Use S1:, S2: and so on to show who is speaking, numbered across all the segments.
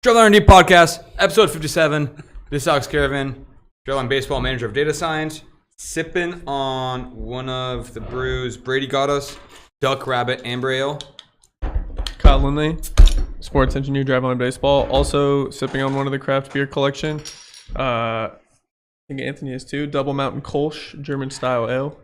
S1: Driveline R&D Podcast, episode 57. This is Caravan, Driveline Baseball Manager of Data Science, sipping on one of the brews Brady got us, Duck Rabbit Amber Ale.
S2: Kyle Lindley, Sports Engineer, Driveline Baseball. Also sipping on one of the craft beer collection. I think Anthony is too. Double Mountain Kolsch, German style ale.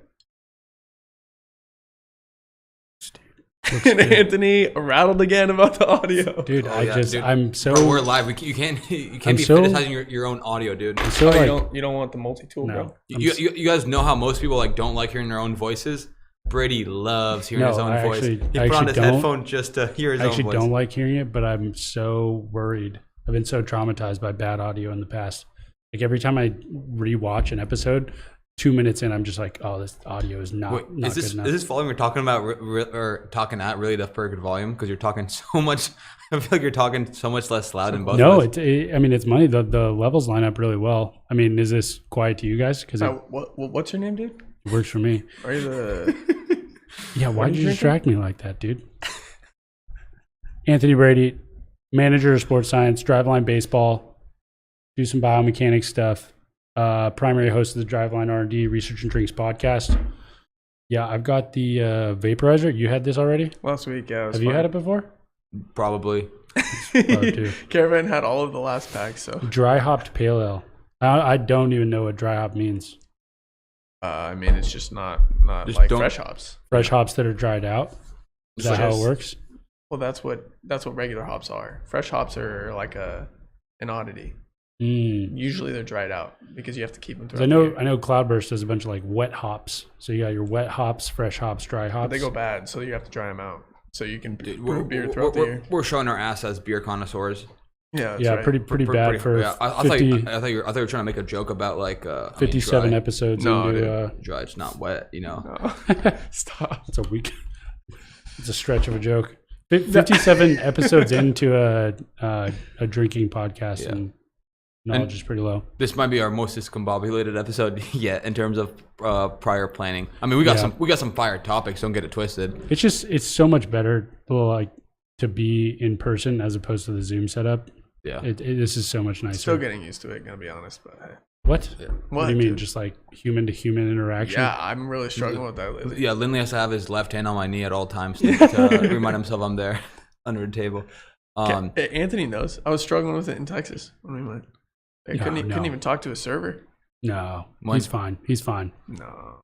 S2: And Anthony rattled again about the audio.
S3: Dude, I'm so...
S1: Bro, we're live. You can't be criticizing your own audio, dude.
S2: So you don't want the multi-tool,
S3: no.
S2: bro?
S1: You guys know how most people don't like hearing their own voices? Brady loves hearing his own voice. He put on his headphone just to hear his own voice.
S3: I actually don't like hearing it, but I'm so worried. I've been so traumatized by bad audio in the past. Like every time I rewatch an episode, 2 minutes in, I'm just like, oh, this audio is not good enough.
S1: Is this volume we're talking about or talking at really the perfect volume? Because you're talking so much. I feel like you're talking so much less loud in both.
S3: No, it's money. The levels line up really well. I mean, is this quiet to you guys? Because
S2: what's your name, dude?
S3: It works for me.
S2: Are you the?
S3: Yeah, why'd you distract me like that, dude? Anthony Brady, Manager of Sports Science, Driveline Baseball, do some biomechanics stuff. Primary host of the Driveline R&D Research and Drinks podcast. Yeah, I've got the vaporizer. You had this already?
S2: Last week, yeah.
S3: Have you had it before?
S1: Probably.
S2: Caravan had all of the last pack, so.
S3: Dry hopped pale ale. I don't even know what dry hop means.
S2: I mean, it's just not
S1: just
S2: like fresh hops.
S3: Fresh hops that are dried out? Is that how it works?
S2: Well, that's what regular hops are. Fresh hops are like an oddity. Usually they're dried out because you have to keep them throughout the year. I
S3: know Cloudburst does a bunch of like wet hops. So you got your wet hops, fresh hops, dry hops.
S2: But they go bad, so you have to dry them out. So you can brew beer throughout the year.
S1: We're showing our ass as beer connoisseurs.
S2: Yeah,
S3: right. pretty bad for.
S1: Yeah, I thought you were trying to make a joke about like
S3: 57
S1: dry.
S3: episodes
S1: into dry. It's not wet, you know.
S2: No. Stop.
S3: It's a week. It's a stretch of a joke. 57 episodes into a drinking podcast and knowledge is pretty low.
S1: This might be our most discombobulated episode yet in terms of prior planning. I mean, we got some fire topics. Don't get it twisted.
S3: It's so much better to be in person as opposed to the Zoom setup.
S1: Yeah,
S3: this is so much nicer.
S2: Still getting used to it, gonna be honest. But hey.
S3: What? Yeah. What do you mean? Dude? Just like human to human interaction?
S2: Yeah, I'm really struggling with that lately.
S1: Yeah, Lindley has to have his left hand on my knee at all times to remind himself I'm there under the table.
S2: Anthony knows. I was struggling with it in Texas when we went. I couldn't even talk to a server.
S3: No, he's fine. He's fine.
S2: No.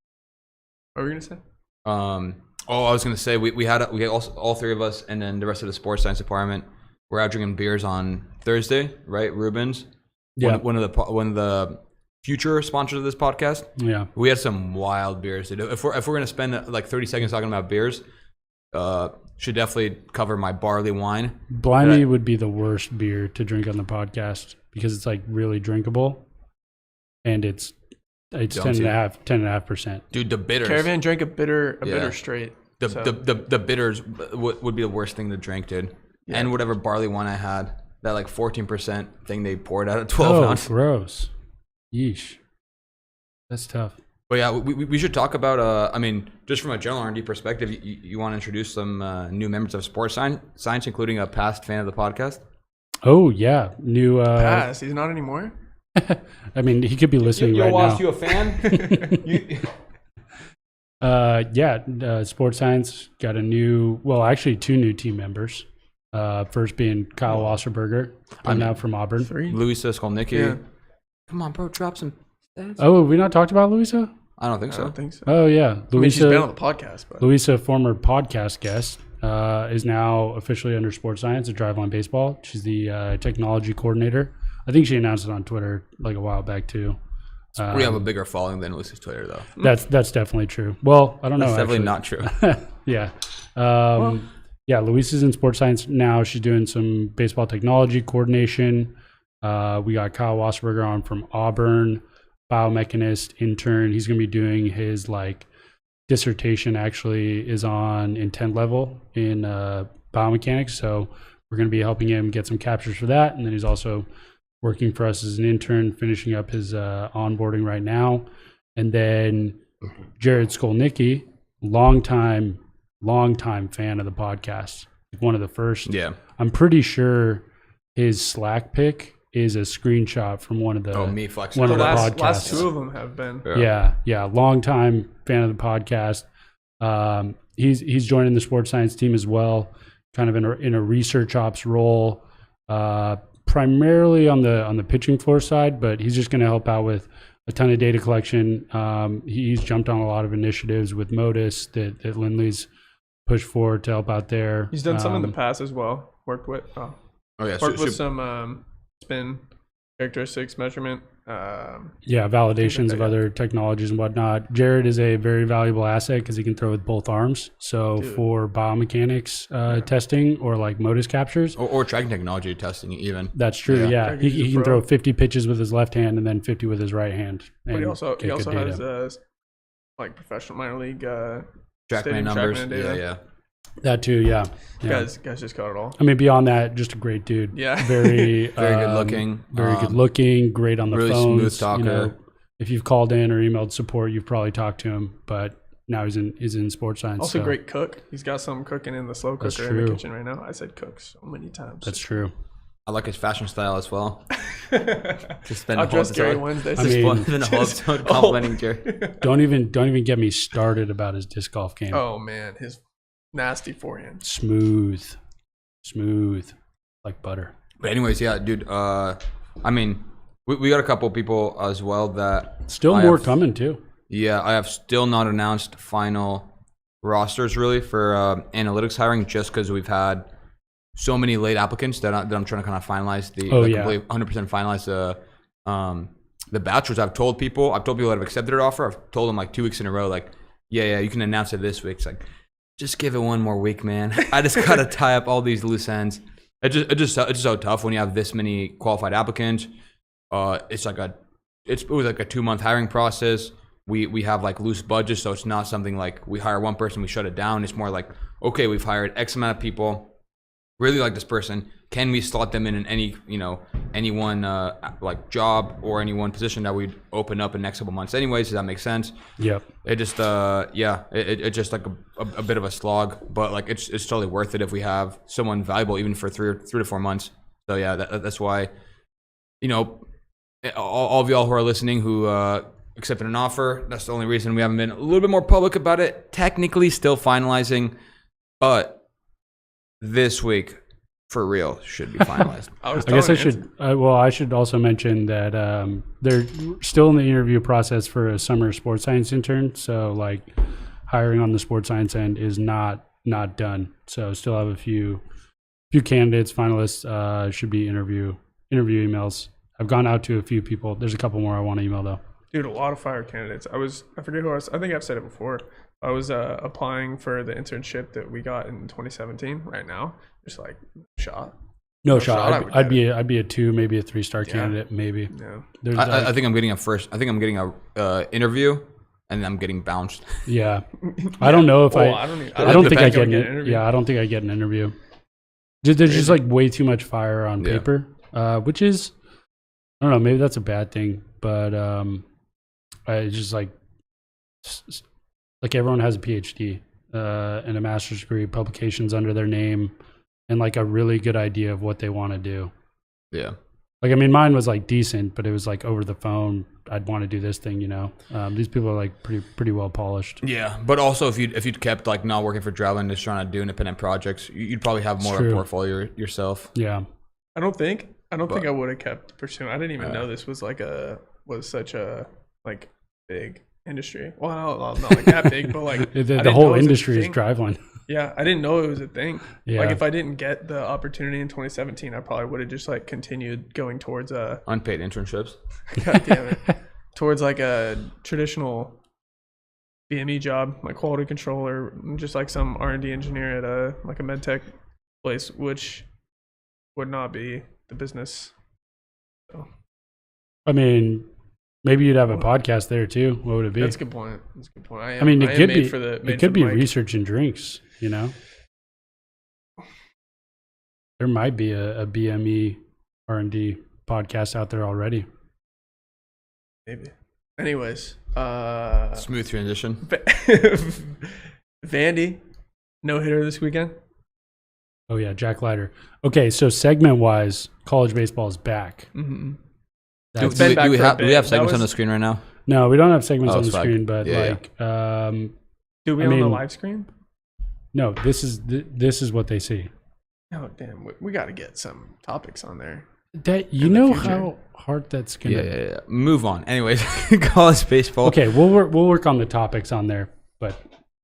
S2: What were you gonna say?
S1: I was gonna say we had all three of us, and then the rest of the sports science department. We're out drinking beers on Thursday, right? Rubens.
S3: Yeah.
S1: One of the future sponsors of this podcast.
S3: Yeah.
S1: We had some wild beers. If we're gonna spend like 30 seconds talking about beers, should definitely cover my barley wine.
S3: Blimey would be the worst beer to drink on the podcast because it's like really drinkable, and it's 10.5%.
S1: Dude, the bitters.
S2: Caravan drank a bitter straight.
S1: The bitters would be the worst thing to drink, dude. Yeah. And whatever barley wine I had, that like 14% thing they poured out of 12 ounce.
S3: Gross. Yeesh. That's tough.
S1: But yeah, we should talk about, just from a general R&D perspective, you want to introduce some new members of sports science, including a past fan of the podcast?
S3: Oh, yeah. New.
S2: Past? He's not anymore?
S3: I mean, he could be listening right now.
S1: You a fan?
S3: Sports science got two new team members. First being Kyle Wasserberger, coming out from Auburn.
S1: Luisa Skolnicki.
S2: Yeah.
S1: Come on, bro, drop some stats.
S3: Oh, have we not talked about Luisa?
S1: I don't think
S2: I
S1: so.
S2: don't think so.
S3: Oh, yeah.
S2: I mean, she's been on the podcast. But.
S3: Luisa, former podcast guest, is now officially under sports science at Driveline Baseball. She's the technology coordinator. I think she announced it on Twitter like a while back, too.
S1: We have a bigger following than Luisa's Twitter, though.
S3: That's definitely true. Well, I don't know.
S1: That's definitely not true.
S3: Yeah. Luisa's in sports science now. She's doing some baseball technology coordination. We got Kyle Wasserberger on from Auburn, biomechanist, intern. He's going to be doing his dissertation actually is on intent level in biomechanics. So we're going to be helping him get some captures for that. And then he's also working for us as an intern, finishing up his onboarding right now. And then Jared Skolnicki, longtime fan of the podcast, one of the first.
S1: Yeah.
S3: I'm pretty sure his Slack pick is a screenshot from one of the
S1: me flexing.
S3: one of the
S2: last
S3: podcasts.
S2: two of them have been.
S3: Yeah, longtime fan of the podcast. He's joining the sports science team as well, kind of in a research ops role, primarily on the pitching floor side, but he's just going to help out with a ton of data collection. He's jumped on a lot of initiatives with Modus that Lindley's pushed forward to help out there.
S2: He's done some in the past as well. Worked with some spin characteristics measurement.
S3: Validations of other technologies and whatnot. Jared is a very valuable asset because he can throw with both arms. So for biomechanics testing or Modus captures.
S1: Or tracking technology testing even.
S3: That's true, yeah. He can throw 50 pitches with his left hand and then 50 with his right hand.
S2: But he also has professional minor league
S1: TrackMan numbers.
S2: Data.
S1: Yeah.
S3: That too, yeah.
S2: Guys just got it all.
S3: I mean, beyond that, just a great dude.
S2: Yeah.
S3: Very
S1: good looking.
S3: Very good looking, great on the
S1: really
S3: phones.
S1: Smooth talker.
S3: If you've called in or emailed support, you've probably talked to him, but now he's in sports science.
S2: Also great cook. He's got some cooking in the slow cooker in the kitchen right now. I said cook so many times.
S3: That's true.
S1: I like his fashion style as well.
S2: Just spend a whole
S1: episode complimenting Jerry.
S3: Don't even get me started about his disc golf game.
S2: Oh man, his nasty forehand.
S3: Smooth like butter.
S1: But anyways, yeah, dude. I mean, we got a couple people as well that
S3: still more coming too.
S1: Yeah, I have still not announced final rosters really for analytics hiring, just because we've had so many late applicants that I'm trying to kind of finalize complete 100% finalize the batch, which I've told people that have accepted an offer. I've told them 2 weeks in a row, yeah, you can announce it this week. It's just give it one more week, man. I just gotta tie up all these loose ends. It's just so tough when you have this many qualified applicants. It was like a 2-month hiring process. We have loose budgets, so it's not something we hire one person, we shut it down. It's more okay, we've hired X amount of people. Really like this person. Can we slot them in any one job or any one position that we'd open up in the next couple months anyways? Does that make sense?
S3: Yep.
S1: It just it's just a bit of a slog, but it's totally worth it if we have someone valuable even for 3 to 4 months. So yeah, that's why all of y'all who are listening who accepted an offer, that's the only reason we haven't been a little bit more public about it. Technically still finalizing, but this week, for real, should be finalized.
S3: I should also mention that they're still in the interview process for a summer sports science intern. So hiring on the sports science end is not done. So still have a few candidates, finalists. Should be interview emails. I've gone out to a few people. There's a couple more I want to email though.
S2: Dude, a lot of fire candidates. I forget who I was. I think I've said it before. I was applying for the internship that we got in 2017. Right now, just shot.
S3: No shot. I'd be a 2, maybe a 3-star candidate, maybe.
S2: Yeah.
S1: I think I'm getting a interview, and I'm getting bounced.
S3: Yeah. I don't know if I don't think I get an
S2: interview.
S3: Yeah, I don't think I get an interview. There's just way too much fire on paper, which is, I don't know, maybe that's a bad thing, but it's just everyone has a PhD and a master's degree, publications under their name, and a really good idea of what they want to do.
S1: Yeah.
S3: Like, I mean, mine was like decent, but it was like over the phone. I'd want to do this thing, you know. These people are like pretty well polished.
S1: Yeah, but also if you'd kept like not working for Driveline, just trying to do independent projects, you'd probably have more of a portfolio yourself.
S3: Yeah.
S2: I don't think I would have kept pursuing. I didn't even know this was such a like big industry. Well, not like that big, but like
S3: the whole industry is Driveline.
S2: Yeah, I didn't know it was a thing.
S3: Yeah.
S2: Like if I didn't get the opportunity in 2017, I probably would have just like continued going towards
S1: unpaid internships.
S2: God damn it. Towards like a traditional BME job, like quality controller, just like some R&D engineer at a med tech place, which would not be the business. So.
S3: I mean, maybe you'd have a podcast there too. What would it be?
S2: That's a good point.
S3: I mean, it could be research and drinks, you know? There might be a BME R&D podcast out there already.
S2: Maybe. Anyways.
S1: Smooth transition.
S2: Vandy, no hitter this weekend.
S3: Oh, yeah, Jack Leiter. Okay, so segment-wise, college baseball is back.
S2: Mm-hmm.
S1: Do we have segments on the screen right now?
S3: No, we don't have segments on the screen, but
S2: do we on the live screen?
S3: No, this is what they see.
S2: Oh, damn. We got to get some topics on there.
S3: You know how hard that's going to be?
S1: Yeah. Move on. Anyways, college baseball.
S3: Okay, we'll work on the topics on there, but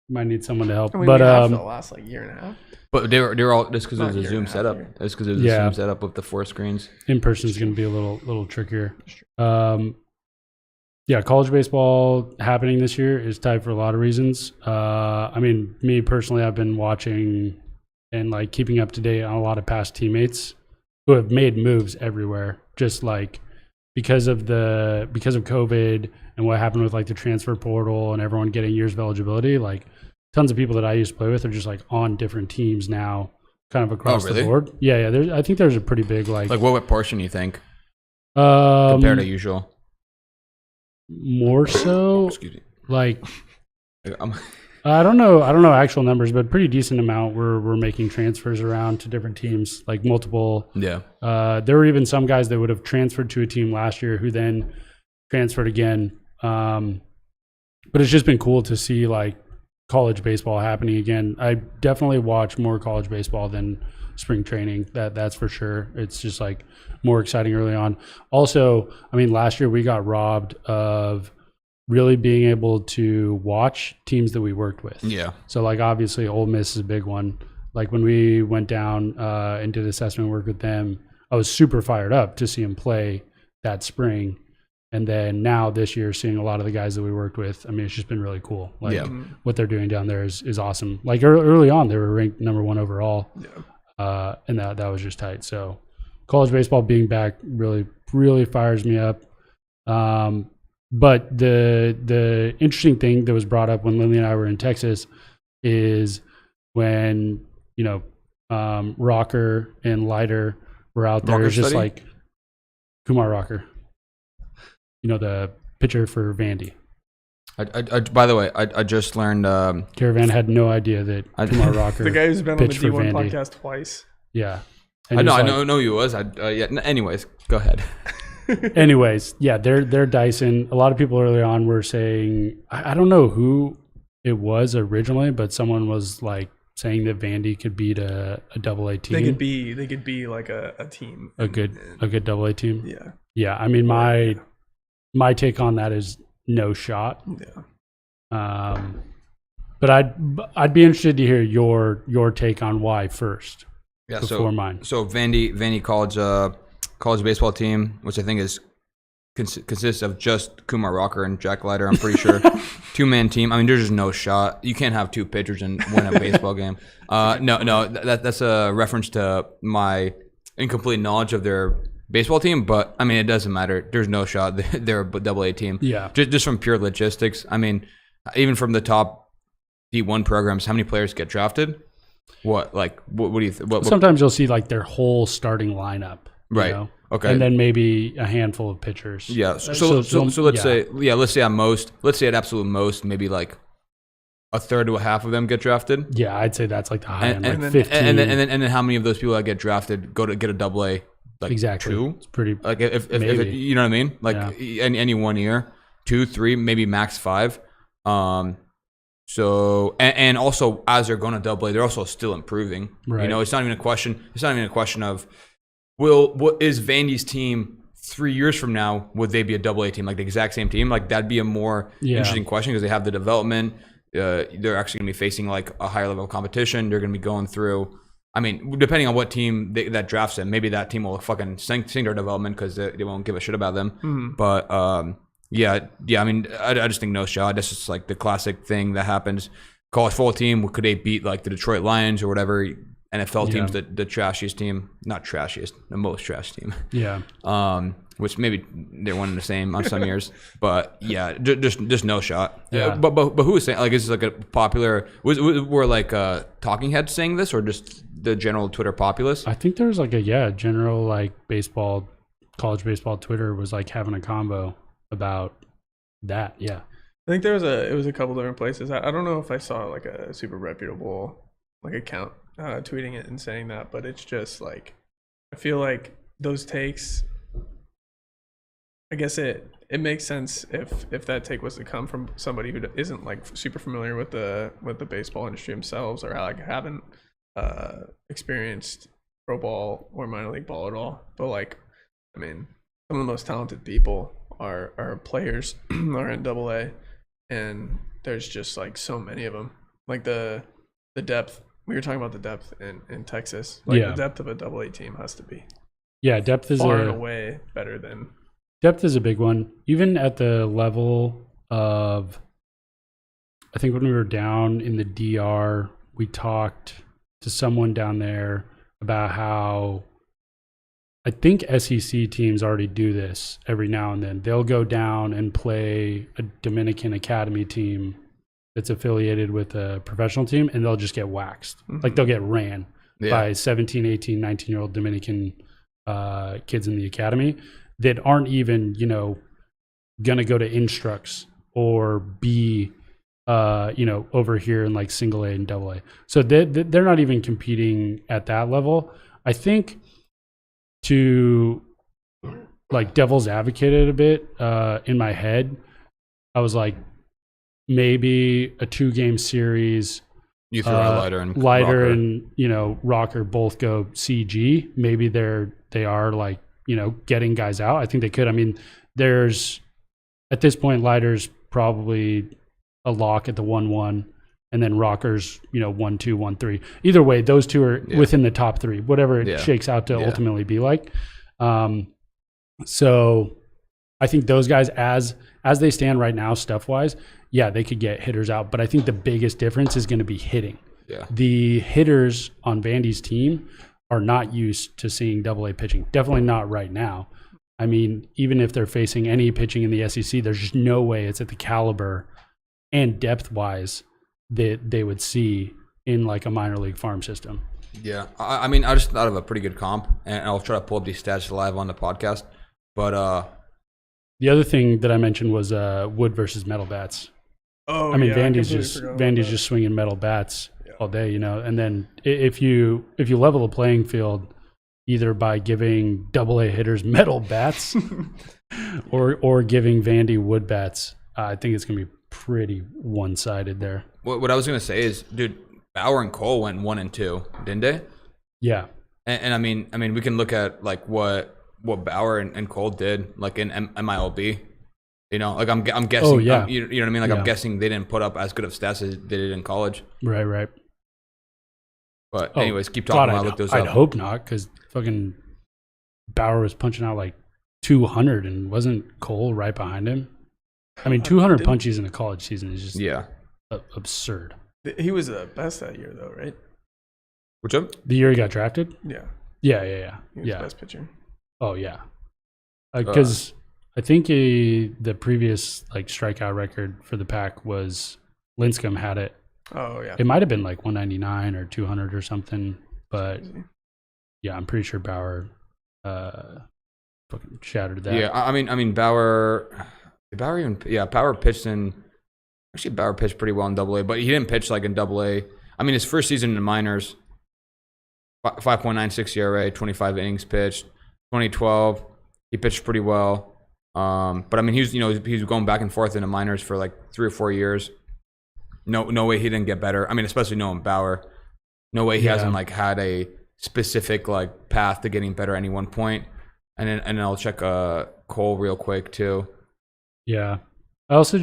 S3: might need someone to help.
S2: I mean,
S3: but
S2: for the last like year and a half.
S1: But they were all just because it was a Zoom setup. It's because it was a Zoom setup with the 4 screens.
S3: In person is going to be a little trickier. Yeah, college baseball happening this year is tight for a lot of reasons. I mean, me personally, I've been watching and like keeping up to date on a lot of past teammates who have made moves everywhere, just like because of COVID and what happened with like the transfer portal and everyone getting years of eligibility. Like tons of people that I used to play with are just like on different teams now, kind of across the board. Yeah. I think there's a pretty big like
S1: what portion do you think compared to usual?
S3: More so,
S1: excuse me.
S3: Like I don't know actual numbers, but pretty decent amount. We're making transfers around to different teams, like multiple.
S1: Yeah.
S3: There were even some guys that would have transferred to a team last year who then transferred again. But it's just been cool to see like college baseball happening again. I definitely watch more college baseball than spring training. That's for sure. It's just like more exciting early on. Also, I mean, last year we got robbed of really being able to watch teams that we worked with.
S1: Yeah.
S3: So like obviously Ole Miss is a big one. Like when we went down and did assessment work with them, I was super fired up to see them play that spring. And then now this year, seeing a lot of the guys that we worked with, I mean, it's just been really cool. Like what they're doing down there is awesome. Like early on, they were ranked number 1 overall. Yeah. And that was just tight. So college baseball being back really, really fires me up. But the interesting thing that was brought up when Lindley and I were in Texas is when, you know, Rocker and Leiter were out there. It was just like Kumar Rocker, you know, the pitcher for Vandy.
S1: I by the way, I just learned
S3: Caravan had no idea that Kumar Rocker
S2: the guy who's been on the D1
S3: Vandy.
S2: podcast twice.
S3: Yeah.
S1: I know he was. Anyways, go ahead.
S3: Anyways, yeah, they're Dyson. A lot of people early on were saying, I don't know who it was originally, but someone was like saying that Vandy could beat a AA team.
S2: They could be like a team.
S3: A good AA team.
S2: Yeah.
S3: Yeah. I mean, my take on that is no shot.
S2: Yeah.
S3: But I'd be interested to hear your take on why first.
S1: Yeah.
S3: Before mine.
S1: So Vandy college baseball team, which I think consists of just Kumar Rocker and Jack Leiter, I'm pretty sure. 2-man team. I mean, there's just no shot. You can't have 2 pitchers and win a baseball game. No, that's a reference to my incomplete knowledge of their baseball team. But I mean, it doesn't matter. There's no shot. They're a AA team.
S3: Yeah.
S1: Just from pure logistics. I mean, even from the top D1 programs, how many players get drafted? What do you think?
S3: Sometimes you'll see like their whole starting lineup.
S1: Right.
S3: You know?
S1: Okay.
S3: And then maybe a handful of pitchers.
S1: Yeah. So let's say at absolute most, maybe like a third to a half of them get drafted.
S3: Yeah, I'd say that's like the high end,
S1: and
S3: like 15.
S1: And then how many of those people that get drafted go to get a AA like
S3: exactly.
S1: 2.
S3: It's pretty.
S1: Like if it, you know what I mean? Like any 1 year, 2, 3, maybe max 5. So and also as they're going to AA, they're also still improving.
S3: Right.
S1: You know, it's not even a question. It's not even a question of what is Vandy's team 3 years from now? Would they be a AA team, like the exact same team? Like that'd be a more interesting question because they have the development. They're actually going to be facing like a higher level of competition. They're going to be going through. I mean, depending on what team that drafts them, maybe that team will fucking sink their development because they won't give a shit about them.
S3: Mm-hmm.
S1: But yeah. I mean, I just think no shot. That's just like the classic thing that happens. College football team, could they beat like the Detroit Lions or whatever? NFL team's the trashiest team, not trashiest, the most trash team. Yeah. Which maybe they're one and the same on some years, but yeah, just no shot.
S3: Yeah.
S1: But who was saying, like, is this like a popular? Were like talking heads saying this, or just the general Twitter populace?
S3: I think there was like a general like baseball, college baseball Twitter was like having a combo about that. Yeah.
S2: I think it was a couple different places. I don't know if I saw like a super reputable like account tweeting it and saying that, but it's just like I feel like those takes. I guess it makes sense if that take was to come from somebody who isn't like super familiar with the baseball industry themselves, or like haven't experienced pro ball or minor league ball at all. But like, I mean, some of the most talented people are players are in AA, and there's just like so many of them. Like the depth. We were talking about the depth in Texas. Like the depth of a AA team has to be. Yeah, depth is far and away better than.
S3: Depth is a big one. Even at the level of, I think when we were down in the DR, we talked to someone down there about how I think SEC teams already do this every now and then. They'll go down and play a Dominican academy team that's affiliated with a professional team, and they'll just get waxed. Mm-hmm. Like they'll get ran by 17, 18, 19-year-old Dominican kids in the academy that aren't even, going to go to instructs or be, over here in like single A and double A. So they're not even competing at that level. I think to like devil's advocate it a bit in my head, I was like, maybe a 2-game series.
S1: You throw out Lighter and
S3: Rocker. And Rocker both go CG. Maybe they are like getting guys out. I think they could. I mean, there's at this point Lighter's probably a lock at the 1-1, and then Rocker's 1-2, 1-3. Either way, those two are within the top 3, whatever it shakes out to ultimately be like. So I think those guys, as they stand right now, stuff wise, they could get hitters out. But I think the biggest difference is going to be hitting. Yeah. The hitters on Vandy's team are not used to seeing AA pitching. Definitely not right now. I mean, even if they're facing any pitching in the SEC, there's just no way it's at the caliber and depth wise that they would see in like a minor league farm system.
S1: Yeah. I mean, I just thought of a pretty good comp, and I'll try to pull up these stats live on the podcast. But
S3: the other thing that I mentioned was wood versus metal bats.
S2: Oh,
S3: I mean, Vandy's just swinging metal bats all day, and then if you level the playing field either by giving AA hitters metal bats or giving Vandy wood bats, I think it's gonna be pretty one-sided there.
S1: What I was gonna say is, dude, Bauer and Cole went 1 and 2, didn't they?
S3: Yeah.
S1: And I mean, we can look at like what Bauer and Cole did, like in MILB. Like I'm guessing.
S3: Oh, yeah.
S1: You know what I mean? Like I'm guessing they didn't put up as good of stats as they did in college.
S3: Right.
S1: But anyways, keep talking. I'll look those up.
S3: I'd hope not, because fucking Bauer was punching out like 200, and wasn't Cole right behind him? I mean, 200 punches in a college season is just absurd.
S2: He was the best that year, though, right?
S1: Which one?
S3: The year he got drafted?
S2: Yeah.
S3: Yeah.
S2: He was the best pitcher.
S3: Oh, yeah. Because I think the previous like strikeout record for the pack was Linscomb had it.
S2: Oh, yeah.
S3: It might have been like 199 or 200 or something, but yeah, I'm pretty sure Bauer fucking shattered that.
S1: Yeah, I mean Bauer pitched in. Actually, Bauer pitched pretty well in AA, but he didn't pitch like in AA. I mean, his first season in the minors, 5.96 ERA, 25 innings pitched, 2012, he pitched pretty well. But I mean, he was going back and forth in the minors for like 3 or 4 years. No way he didn't get better. I mean, especially Nolan Bauer. No way he hasn't like had a specific like path to getting better at any one point. And then I'll check Cole real quick too.
S3: Yeah. I also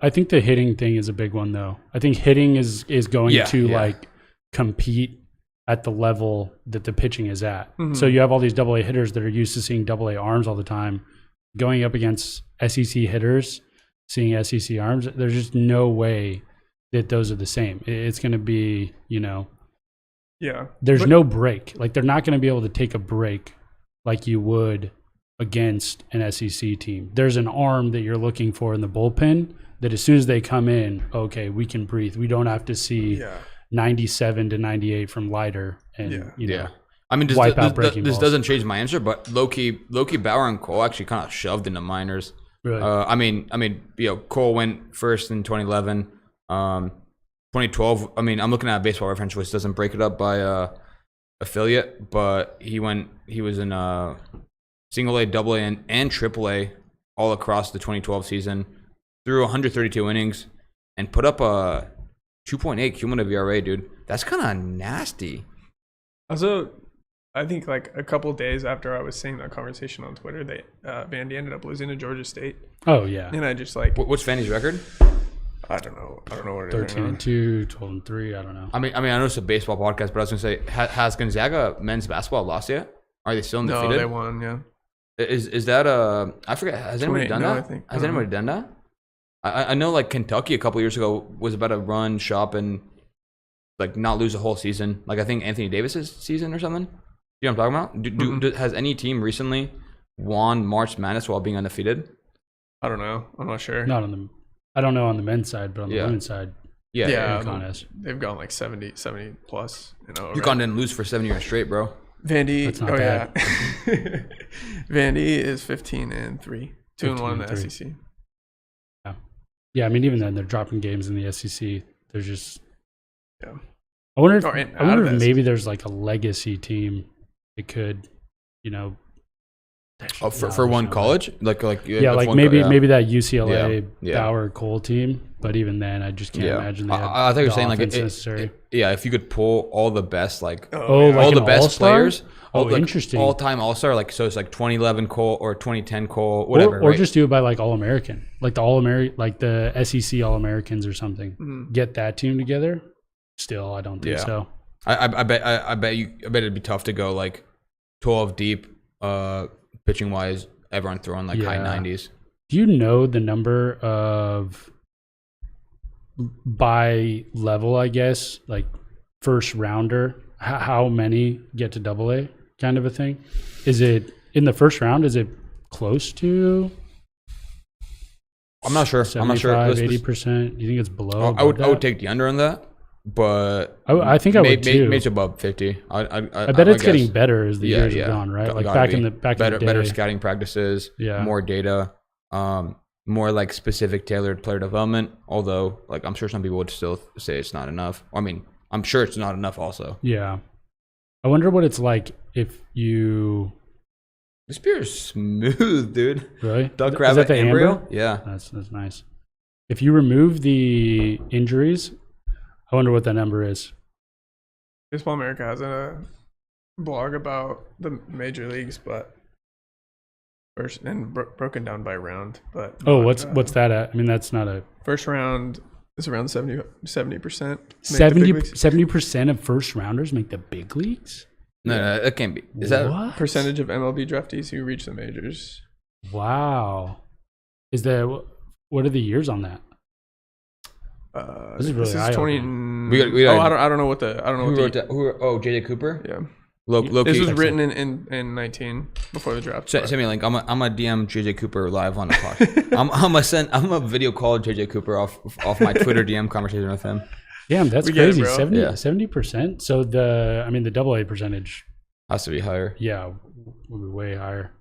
S3: I think the hitting thing is a big one though. I think hitting is going to like compete at the level that the pitching is at. Mm-hmm. So you have all these AA hitters that are used to seeing AA arms all the time, going up against SEC hitters, seeing SEC arms. There's just no way that those are the same. It's going to be, there's no break. Like they're not going to be able to take a break like you would against an SEC team. There's an arm that you're looking for in the bullpen that as soon as they come in, okay, we can breathe. We don't have to see 97 to 98 from Leiter and
S1: I mean,
S3: wipe out breaking
S1: this
S3: balls.
S1: doesn't change my answer, but Loki, Bauer, and Cole actually kind of shoved in the minors.
S3: Really?
S1: I mean, Cole went first in 2011. 2012. I mean, I'm looking at Baseball Reference, which doesn't break it up by affiliate, but he was in single A, double A, and triple A all across the 2012 season, threw 132 innings, and put up a 2.8 cumulative ERA, dude. That's kind of nasty.
S2: Also, I think like a couple days after I was saying that conversation on Twitter, Vandy ended up losing to Georgia State.
S3: Oh yeah.
S2: And I just like,
S1: what's Vandy's record?
S2: I don't know what it is.
S3: 13-2, 12-3. I don't know.
S1: I mean, I know it's a baseball podcast, but I was gonna say, has Gonzaga men's basketball lost yet? Are they still undefeated?
S2: No, they won. Yeah.
S1: Is that I forget? Has anybody done that?
S2: I think.
S1: Has anybody done that? I know like Kentucky a couple years ago was about to run shop and like not lose a whole season. Like I think Anthony Davis's season or something. You know what I'm talking about? Has any team recently won March Madness while being undefeated?
S2: I don't know. I'm not sure.
S3: I don't know on the men's side, but on the women's side,
S2: UConn has. They've gone like 70 plus.
S1: UConn didn't lose for 7 years straight, bro.
S2: Vandy.
S3: That's not bad.
S2: Vandy is 15-3, 2-1 in the SEC.
S3: Yeah, I mean, even then, they're dropping games in the SEC. They're just... Yeah. I wonder if maybe there's like a legacy team that could,
S1: for one college? Like
S3: maybe that UCLA Bauer Cole team. But even then, I just can't imagine that.
S1: I thought you were saying like necessary. If you could pull all the best like
S3: all
S1: the best players.
S3: Interesting.
S1: All-time All-Star, like so it's like 2011 Cole or 2010 Cole, whatever.
S3: Or just do it by like All-American, like the All-American, like the SEC All-Americans or something. Mm-hmm. Get that team together. Still, I don't think so.
S1: I bet it'd be tough to go like 12 deep, pitching wise. Everyone throwing like high 90s.
S3: Do you know the number of by level? I guess like first rounder. How many get to AA? Kind of a thing. Is it in the first round? Is it close to?
S1: I'm not sure.
S3: 80%. Do you think it's below?
S1: I would take the under on that, but
S3: I think I would too.
S1: Maybe above 50. I
S3: bet it's getting better as the years have gone, right? Like back in the day.
S1: Better scouting practices. More data. More like specific tailored player development. Although, like I'm sure some people would still say it's not enough. I mean, I'm sure it's not enough also.
S3: Yeah. I wonder what it's like if you...
S1: This beer is smooth, dude.
S3: Really?
S1: Duck Rabbit embryo? Yeah.
S3: That's nice. If you remove the injuries, I wonder what that number is.
S2: Baseball America has a blog about the major leagues, but first and broken down by round. But
S3: what's that at? I mean, that's not a...
S2: First round... It's around 70%.
S3: 70% of first rounders make the big leagues?
S1: No, that can't be. Is
S3: what?
S1: That
S2: percentage of MLB draftees who reach the majors?
S3: Wow. What are the years on that? This is really high.
S2: 20. I don't know what the. I don't know
S1: who wrote that. JJ Cooper.
S2: Yeah.
S1: This
S2: was written in 19 before the draft.
S1: Send me a link. I'm a DM JJ Cooper live on the pod. I'm a video call JJ Cooper off my Twitter DM conversation with him.
S3: Damn, that's crazy. 70%. So the AA percentage
S1: has to be higher.
S3: Yeah, would be way higher.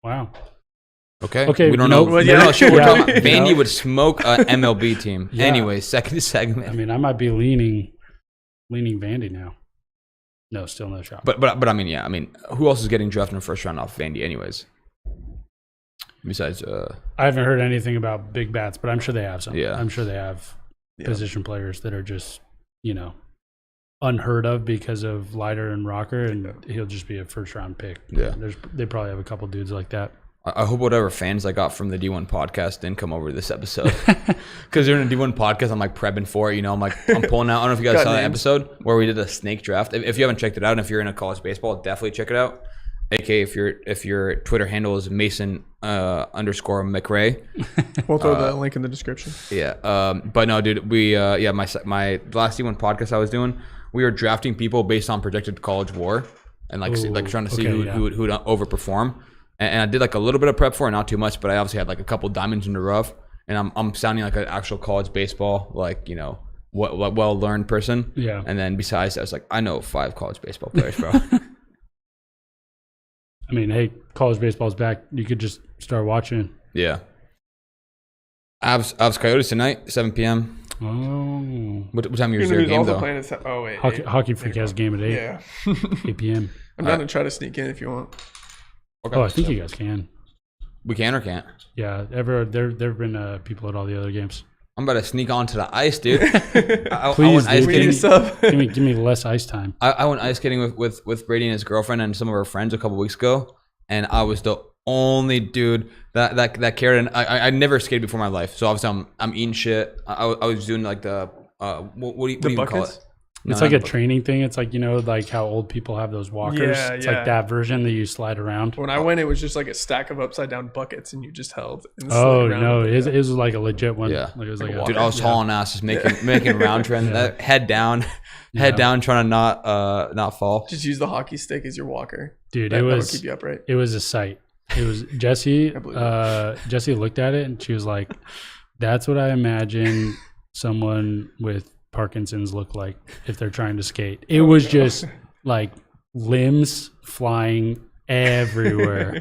S3: Wow.
S1: Okay. We don't know. We're talking about Vandy would smoke a MLB team. Yeah. Anyway, second segment.
S3: I mean, I might be leaning Vandy now. No, still no shot.
S1: But I mean, yeah, I mean, who else is getting drafted in the first round off Vandy, anyways? Besides,
S3: I haven't heard anything about big bats, but I'm sure they have some.
S1: Yeah.
S3: I'm sure they have position players that are just, unheard of because of Leiter and Rocker, and he'll just be a first round pick.
S1: Yeah.
S3: They probably have a couple dudes like that.
S1: I hope whatever fans I got from the D1 podcast didn't come over this episode. Because during the D1 podcast, I'm like prepping for it. I'm pulling out. I don't know if you guys saw that episode where we did a snake draft. If you haven't checked it out, and if you're into college baseball, definitely check it out. AK, if your Twitter handle is Mason _ McRae.
S2: We'll throw the link in the description.
S1: Yeah. But no, dude, we my last D1 podcast I was doing, we were drafting people based on projected college WAR and trying to see who would overperform. And I did like a little bit of prep for it, not too much, but I obviously had like a couple diamonds in the rough. And I'm sounding like an actual college baseball, well learned person. Yeah. And then besides that, I was like, I know 5 college baseball players, bro.
S3: I mean, hey, college baseball's back. You could just start watching.
S1: Yeah. Avs Coyotes tonight, 7 p.m.
S3: Oh.
S1: What time is your game, though?
S3: Hockey Freak has a game at 8.
S2: Yeah.
S3: 8 p.m.
S2: I'm down to try to sneak in if you want.
S1: Okay.
S3: Oh, I think you guys can.
S1: We can or can't?
S3: Yeah. There have been people at all the other games.
S1: I'm about to sneak onto the ice, dude.
S3: Please,
S1: I went ice skating.
S3: give me less ice time.
S1: I went ice skating with Brady and his girlfriend and some of her friends a couple weeks ago, and I was the only dude that cared. And I never skated before in my life, so obviously I'm eating shit. I was doing like the what do you call it?
S3: It's like a training thing. It's like, like how old people have those walkers.
S2: Yeah,
S3: it's like that version that you slide around.
S2: When I went, it was just like a stack of upside down buckets, and you just held. And
S3: oh no, it was like a legit one.
S1: Yeah,
S3: like it was like
S1: dude, I was hauling ass, just making round trend, head down, trying to not fall.
S2: Just use the hockey stick as your walker,
S3: dude.
S2: That'll keep you upright.
S3: It was a sight. It was Jesse. Jesse looked at it and she was like, "That's what I imagine someone with Parkinson's look like if they're trying to skate." It was just like limbs flying everywhere.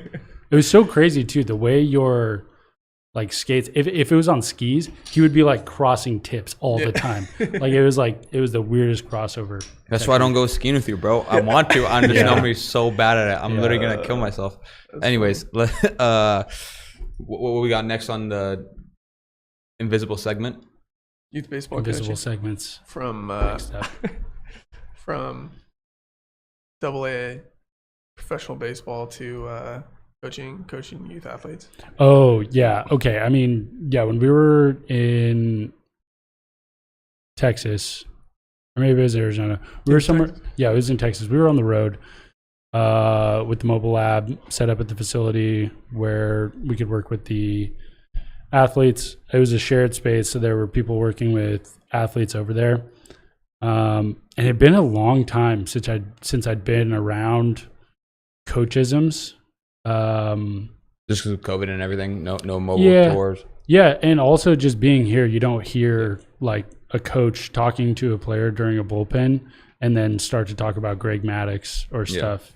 S3: It was so crazy too, the way your like skates, if it was on skis, he would be like crossing tips all the time. It was the weirdest crossover.
S1: That's why I don't go skiing with you, bro. I want to. I'm just normally so bad at it. I'm literally gonna kill myself. Anyways, what we got next on the invisible segment?
S2: Youth baseball
S3: invisible
S2: coaching.
S3: Segments
S2: from AA professional baseball to coaching youth athletes.
S3: Oh yeah, okay. I mean, yeah, when we were in Texas, or maybe it was Arizona, we were somewhere. Yeah, it was in Texas. We were on the road with the mobile lab set up at the facility where we could work with the athletes. It was a shared space, so there were people working with athletes over there. And it had been a long time since I'd been around coachisms.
S1: Just because of COVID and everything, no mobile tours.
S3: Yeah, and also just being here, you don't hear like a coach talking to a player during a bullpen and then start to talk about Greg Maddux or stuff,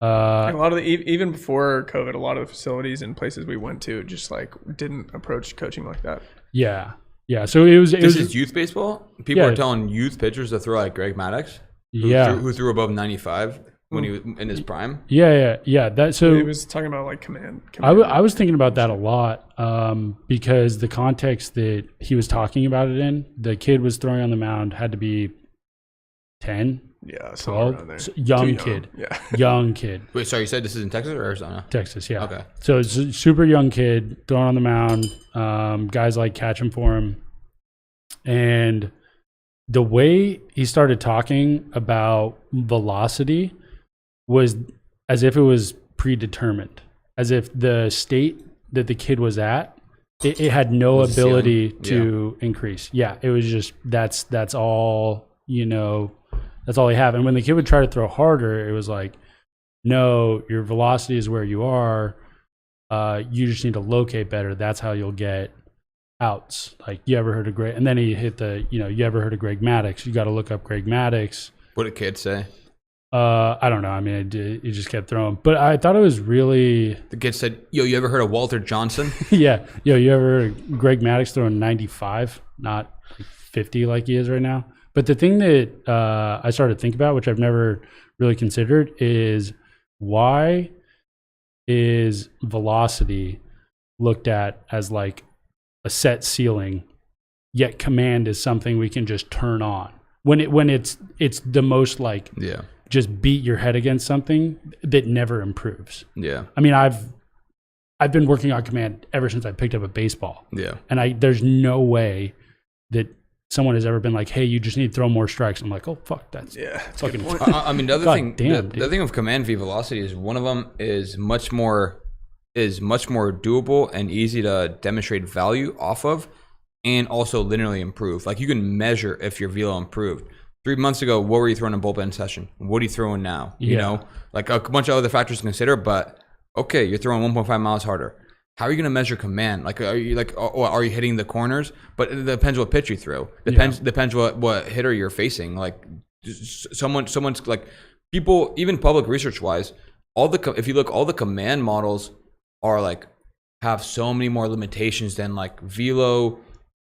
S2: a lot of even before COVID, a lot of the facilities and places we went to just like didn't approach coaching like that.
S3: Yeah. So this
S1: is youth baseball. People are telling youth pitchers to throw like Greg Maddux, who threw above 95 when he was in his prime.
S3: Yeah. So
S2: he was talking about like command.
S3: I was thinking about that a lot because the context that he was talking about it in, the kid was throwing on the mound had to be 10.
S2: Yeah,
S3: 12. Young kid.
S2: Yeah.
S3: Young kid.
S1: Wait, sorry, you said this is in Texas or Arizona?
S3: Texas, yeah.
S1: Okay.
S3: So it's a super young kid throwing on the mound. Guys like catching for him. And the way he started talking about velocity was as if it was predetermined, as if the state that the kid was at, it had no ability to increase. Yeah, it was just that's all, that's all they have. And when the kid would try to throw harder, it was like, no, your velocity is where you are. You just need to locate better. That's how you'll get outs. Like, you ever heard of Greg? And then he hit you ever heard of Greg Maddux? You got to look up Greg Maddux.
S1: What did kids say?
S3: I don't know. I mean, he just kept throwing. But I thought it was really...
S1: The kid said, yo, you ever heard of Walter Johnson?
S3: Yeah. Yo, you ever heard of Greg Maddux throwing 95? Not 50 like he is right now. But the thing that I started to think about, which I've never really considered, is why is velocity looked at as like a set ceiling, yet command is something we can just turn on when it's the most like just beat your head against something that never improves.
S1: Yeah.
S3: I mean, I've been working on command ever since I picked up a baseball.
S1: Yeah.
S3: And there's no way that someone has ever been like, hey, you just need to throw more strikes. I'm like, oh fuck, that's fucking.
S1: I mean, the other thing,
S3: damn,
S1: the thing of command v velocity is one of them is much more doable and easy to demonstrate value off of, and also linearly improve. Like you can measure if your velo improved. 3 months ago, what were you throwing in bullpen session? What are you throwing now? You know, like a bunch of other factors to consider, but okay, you're throwing 1.5 miles harder. How are you going to measure command? Like, are you hitting the corners? But it depends what pitch you throw. Depends what hitter you're facing. Like, someone's like, people, even public research wise, if you look, all the command models are like, have so many more limitations than like velo.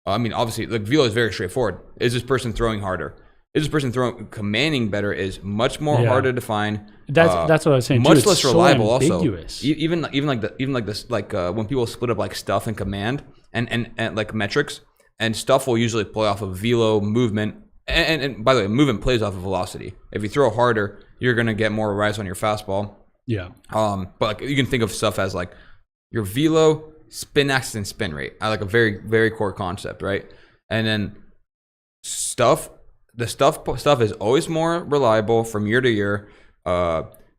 S1: I mean, obviously, like velo is very straightforward. Is this person throwing harder? Is this person commanding better? Is much more hard to define.
S3: That's what I was saying.
S1: Much
S3: too.
S1: less
S3: It's
S1: reliable.
S3: so
S1: Also,
S3: ambiguous.
S1: even like this, when people split up like stuff and command and like metrics, and stuff will usually play off of velo movement. And by the way, movement plays off of velocity. If you throw harder, you're gonna get more rise on your fastball.
S3: Yeah.
S1: But like, you can think of stuff as like your velo, spin axis, and spin rate. Like a very, very core concept, right? And then the stuff is always more reliable from year to year.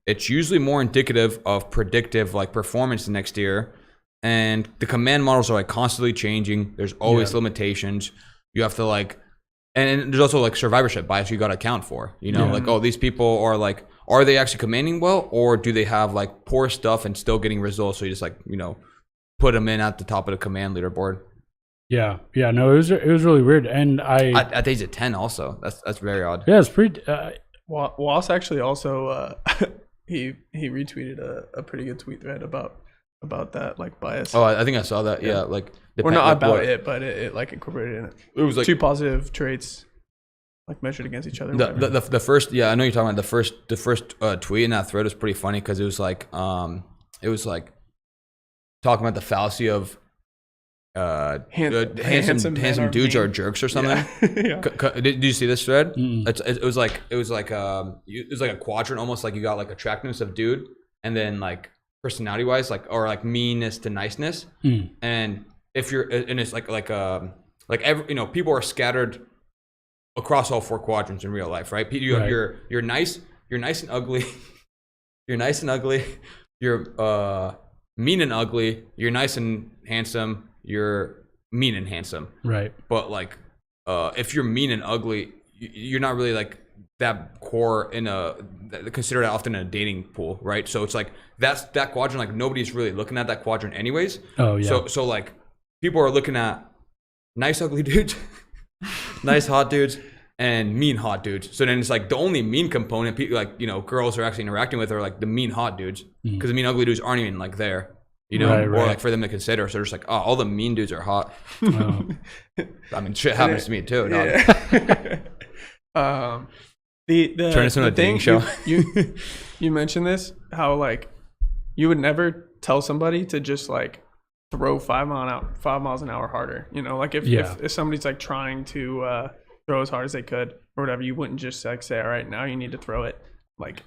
S1: It's usually more indicative of predictive like performance the next year. And the command models are like constantly changing. There's always limitations. You have to like, and there's also like survivorship bias you got to account for. You know, like, oh, these people are like, are they actually commanding well, or do they have like poor stuff and still getting results? So you just like, you know, put them in at the top of the command leaderboard.
S3: Yeah. No, it was really weird. And
S1: at the age of 10 also. That's very odd.
S3: Yeah, it's pretty.
S2: Wass actually also he retweeted a pretty good tweet thread about that like bias.
S1: Oh, I think I saw that. Yeah, like
S2: or not about it, but it like incorporated in it.
S1: It was like
S2: 2 positive traits like measured against each other.
S1: The first, I know you're talking about the first tweet in that thread was pretty funny because it was like talking about the fallacy of handsome dudes are jerks or something.
S2: Yeah.
S1: Did you see this thread? It was like a quadrant, almost like you got like attractiveness of dude, and then like personality wise, like, or like meanness to niceness. And if you're, and it's like every, you know, people are scattered across all 4 quadrants in real life, right? You're nice and ugly. You're nice and ugly. You're mean and ugly. You're nice and handsome. You're mean and handsome. Right. But like, if you're mean and ugly, you're not really like that core considered often in a dating pool, right? So it's like that quadrant, like nobody's really looking at that quadrant anyways. Oh yeah. So like people are looking at nice ugly dudes, nice hot dudes, and mean hot dudes. So then it's like the only mean component people, like, you know, girls are actually interacting with are like the mean hot dudes, because the mean ugly dudes aren't even like there. You know, right. Or like for them to consider. So they're just like, oh, all the mean dudes are hot. Oh. I mean, shit happens to me too.
S2: Yeah.
S1: Turn this into a dating show.
S2: You mentioned this, how like you would never tell somebody to just like throw 5 miles an hour harder. You know, like if somebody's like trying to throw as hard as they could or whatever, you wouldn't just like say, all right, now you need to throw it like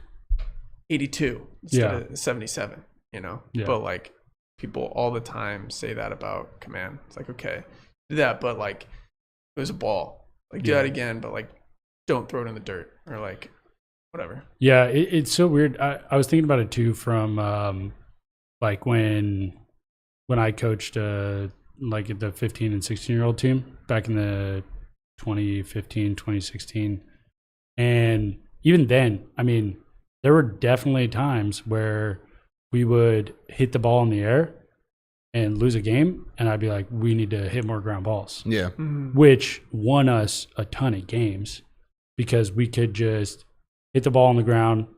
S2: 82 instead of 77. You know, but like, people all the time say that about command. It's like, okay, do that, but like it was a ball. Like do that again, but like don't throw it in the dirt or like whatever. Yeah,
S3: it's so weird. I was thinking about it too from like when I coached like the 15 and 16-year-old team back in the 2015, 2016. And even then, I mean, there were definitely times where we would hit the ball in the air and lose a game, and I'd be like, we need to hit more ground balls. Yeah. Mm-hmm. Which won us a ton of games because we could just hit the ball on the ground.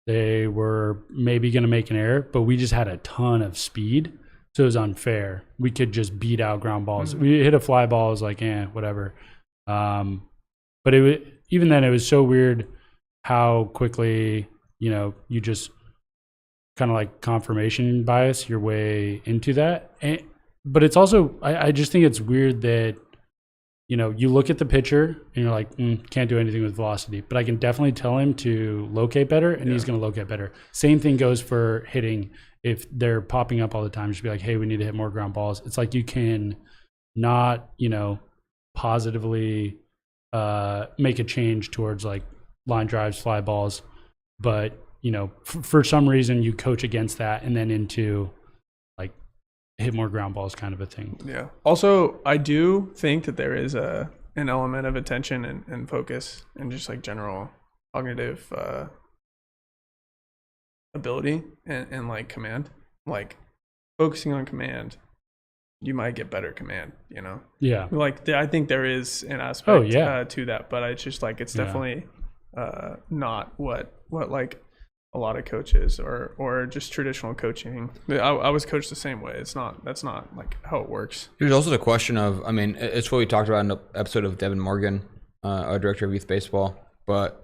S3: They were maybe going to make an error, but we just had a ton of speed, so it was unfair. We could just beat out ground balls. Mm-hmm. We hit a fly ball, it was like, whatever. But even then, it was so weird how quickly, you just kind of like confirmation bias your way into that. But it's also, I just think it's weird that, you look at the pitcher and you're like, can't do anything with velocity. But I can definitely tell him to locate better, and he's going to locate better. Same thing goes for hitting. If they're popping up all the time, just be like, hey, we need to hit more ground balls. It's like you can not, positively make a change towards like line drives, fly balls. But, for some reason you coach against that and then into like hit more ground balls kind of a thing.
S2: Yeah. Also, I do think that there is an element of attention and focus and just like general cognitive ability and like command. Like focusing on command, you might get better command,
S3: Yeah.
S2: Like I think there is an aspect to that, but it's just like it's definitely not what like a lot of coaches or just traditional coaching. I was coached the same way. That's not like how it works.
S1: There's also the question of, it's what we talked about in the episode of Devin Morgan, our director of youth baseball, but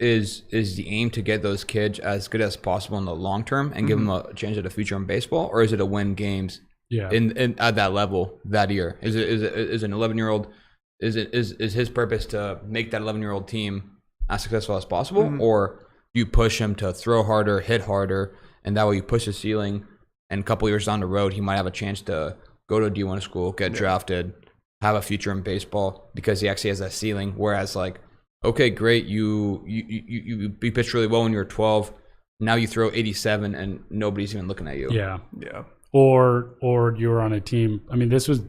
S1: is the aim to get those kids as good as possible in the long term and give them a chance at a future in baseball, or is it to win games in at that level that year? Is an 11-year-old, is his purpose to make that 11-year-old team as successful as possible, or you push him to throw harder, hit harder, and that way you push his ceiling, and a couple years down the road, he might have a chance to go to a D1 school, get drafted, have a future in baseball because he actually has that ceiling. Whereas like, okay, great, you pitched really well when you were 12. Now you throw 87 and nobody's even looking at you.
S3: Yeah.
S2: Yeah.
S3: Or you were on a team. This was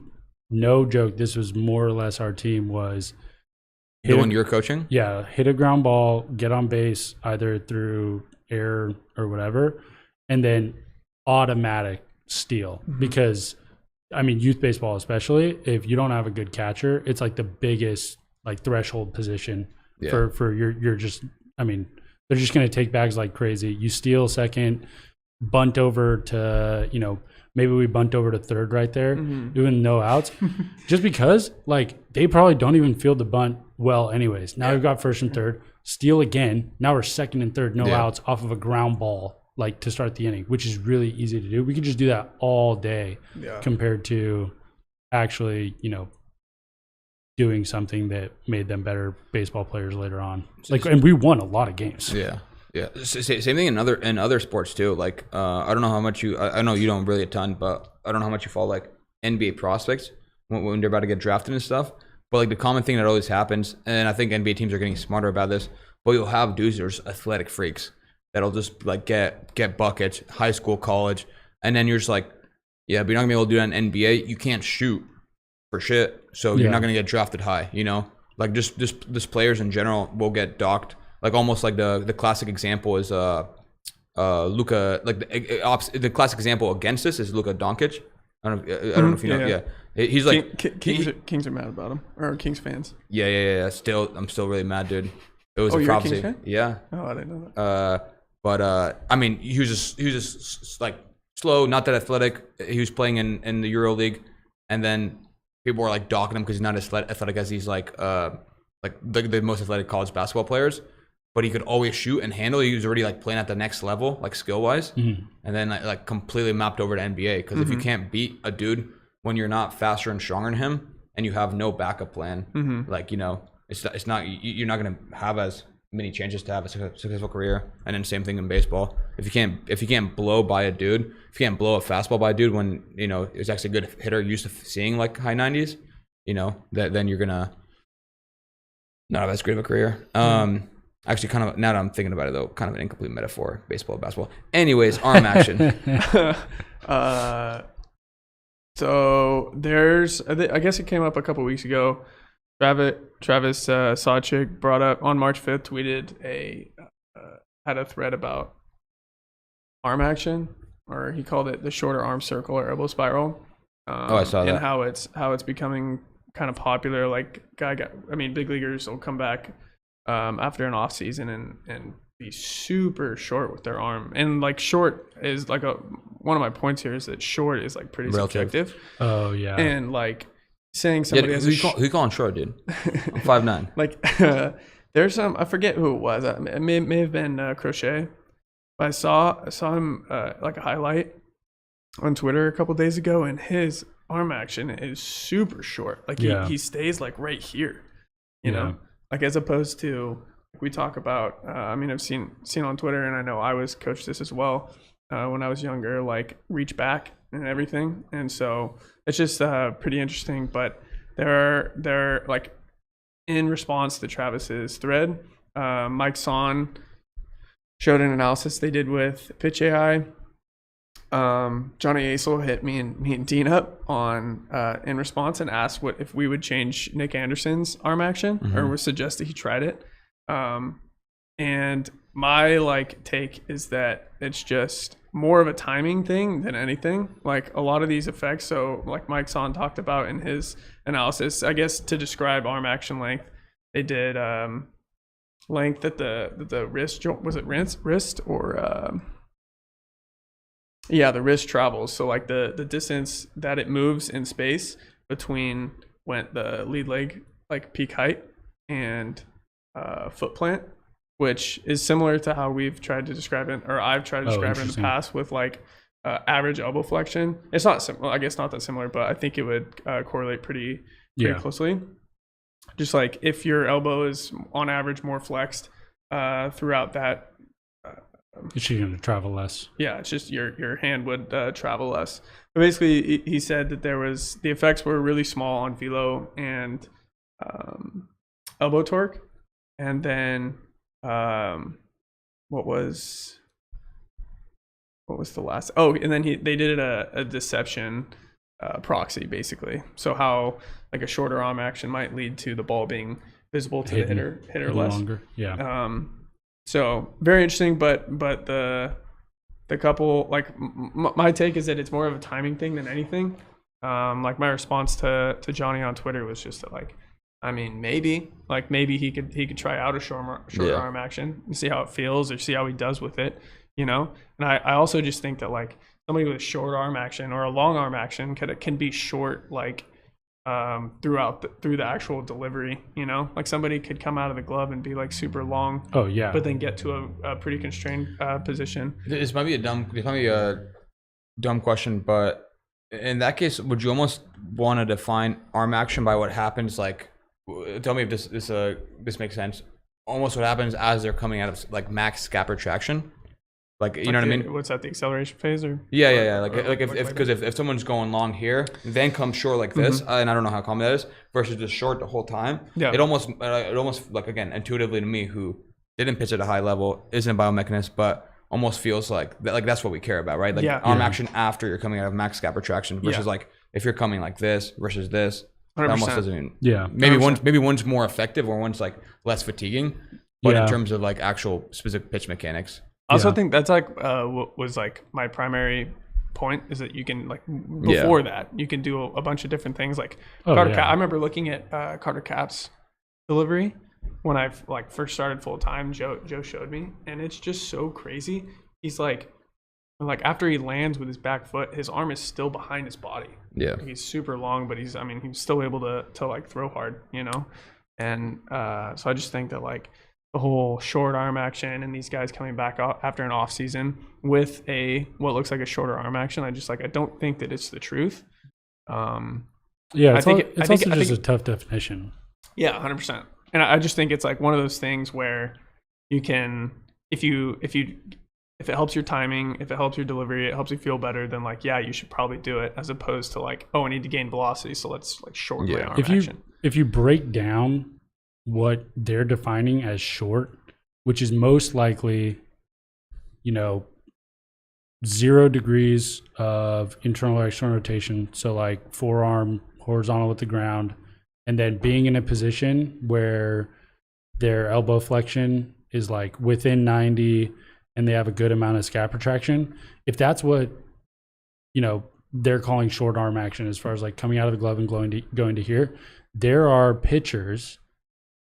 S3: no joke. This was more or less our team was
S1: the one you're coaching?
S3: Yeah, hit a ground ball, get on base either through air or whatever, and then automatic steal. Because, youth baseball especially, if you don't have a good catcher, it's like the biggest like threshold position for you're just, they're just going to take bags like crazy. You steal second, bunt over to, maybe we bunt over to third right there, doing no outs, just because like they probably don't even field the bunt well anyways. Now we've got first and third, steal again. Now we're second and third, no outs off of a ground ball, like to start the inning, which is really easy to do. We could just do that all day compared to actually, doing something that made them better baseball players later on. Like, and we won a lot of games.
S1: Yeah. Yeah, same thing in other sports too. Like, I don't know how much I know you don't really a ton, but I don't know how much you follow like NBA prospects when they're about to get drafted and stuff. But like the common thing that always happens, and I think NBA teams are getting smarter about this, but you'll have dudes that are athletic freaks that'll just like get buckets, high school, college, and then you're just like, yeah, but you're not gonna be able to do that in NBA. You can't shoot for shit, so you're not gonna get drafted high. Like just players in general will get docked. Like almost like the classic example is Luka. Like the classic example against this is Luka Doncic. I don't know if you know. Yeah. He's like
S2: Kings are mad about him, or Kings fans.
S1: Yeah. I'm still really mad, dude. It was a
S2: you're
S1: prophecy.
S2: A Kings fan?
S1: Yeah.
S2: Oh, I didn't know that.
S1: But he was just like slow, not that athletic. He was playing in the Euro League, and then people were like docking him because he's not as athletic as he's like the most athletic college basketball players. But he could always shoot and handle. He was already like playing at the next level, like skill wise, and then like completely mapped over to NBA. Because if you can't beat a dude when you're not faster and stronger than him, and you have no backup plan, like it's not you're not gonna have as many chances to have a successful career. And then same thing in baseball. If you can't blow by a dude, if you can't blow a fastball by a dude when it's actually a good hitter used to seeing like high 90s, then you're gonna not have as great of a career. Actually, kind of now that I'm thinking about it, though, kind of an incomplete metaphor, baseball, basketball. Anyways, arm action.
S2: So I guess it came up a couple weeks ago. Travis Sawchik brought up on March 5th, tweeted had a thread about arm action, or he called it the shorter arm circle or elbow spiral.
S1: I saw that.
S2: And how it's becoming kind of popular. Like big leaguers will come back after an off season and be super short with their arm. And like short is like one of my points here is that short is like pretty
S1: relative.
S2: subjective.
S3: Oh yeah.
S2: And like saying somebody has
S1: who you calling short, dude? I'm 5'9".
S2: like there's some, I forget who it was. It may have been Crochet. But I saw him like a highlight on Twitter a couple days ago, and his arm action is super short. Like he stays like right here, you know, like as opposed to like we talk about. I mean, I've seen on Twitter, and I know I was coached this as well when I was younger, like reach back and everything. And so it's just pretty interesting. But they're like in response to Travis's thread, Mike Son showed an analysis they did with Pitch AI. Johnny Asel hit me and Dean up on in response and asked what if we would change Nick Anderson's arm action or would suggest that he tried it. And my like take is that it's just more of a timing thing than anything. Like a lot of these effects, so like Mike Son talked about in his analysis, I guess to describe arm action length, they did length at the wrist joint. Was it wrist or the wrist travels. So like the distance that it moves in space between when the lead leg like peak height and foot plant, which is similar to how we've tried to describe it, or I've tried to describe it in the past with like average elbow flexion. It's not similar, I guess not that similar, but I think it would correlate pretty closely. Just like if your elbow is on average more flexed throughout that,
S3: it's going to travel less.
S2: Yeah, it's just your hand would travel less. But basically, he said that the effects were really small on velo and elbow torque, and then what was the last? Oh, and then they did a deception proxy basically. So how like a shorter arm action might lead to the ball being visible to the hitter less. Longer.
S3: Yeah.
S2: So very interesting, but the couple like my take is that it's more of a timing thing than anything. Like my response to Johnny on Twitter was just that, like, I mean, maybe he could try out a shorter arm action and see how it feels or see how he does with it, you know. And I also just think that like somebody with a short arm action or a long arm action can be short like through the actual delivery, you know, like somebody could come out of the glove and be like super long, but then get to a pretty constrained position.
S1: This might be a dumb question, but in that case, would you almost want to define arm action by what happens? Like, tell me if this makes sense. Almost what happens as they're coming out of like max scapula traction. Like, you know what I mean?
S2: What's that, the acceleration phase or?
S1: Yeah. Like if someone's going long here, then comes short like this, and I don't know how common that is, versus just short the whole time. Yeah. It almost like, again, intuitively to me, who didn't pitch at a high level, isn't a biomechanist, but almost feels like that's what we care about, right? Like arm action after you're coming out of max scapula traction versus like if you're coming like this versus this. 100%. It almost doesn't even, maybe one's more effective or one's like less fatiguing, but in terms of like actual specific pitch mechanics.
S2: I also think that's like what was like my primary point is that you can like before that you can do a bunch of different things like I remember looking at Carter Cap's delivery when I like first started full time. Joe showed me, and it's just so crazy. He's like after he lands with his back foot, his arm is still behind his body. Yeah, like he's super long, but he's still able to like throw hard, you know. And so I just think that like the whole short arm action and these guys coming back after an off season with what looks like a shorter arm action, I don't think that it's the truth.
S3: It's also just a tough definition.
S2: Yeah, 100%. And I just think it's like one of those things where you can, if it helps your timing, if it helps your delivery, it helps you feel better, then like, you should probably do it, as opposed to like, I need to gain velocity, so let's like shorten my arm action.
S3: If you break down what they're defining as short, which is most likely, 0 degrees of internal or external rotation. So like forearm horizontal with the ground, and then being in a position where their elbow flexion is like within 90 and they have a good amount of scap retraction. If that's what, they're calling short arm action, as far as like coming out of the glove and going to here, there are pitchers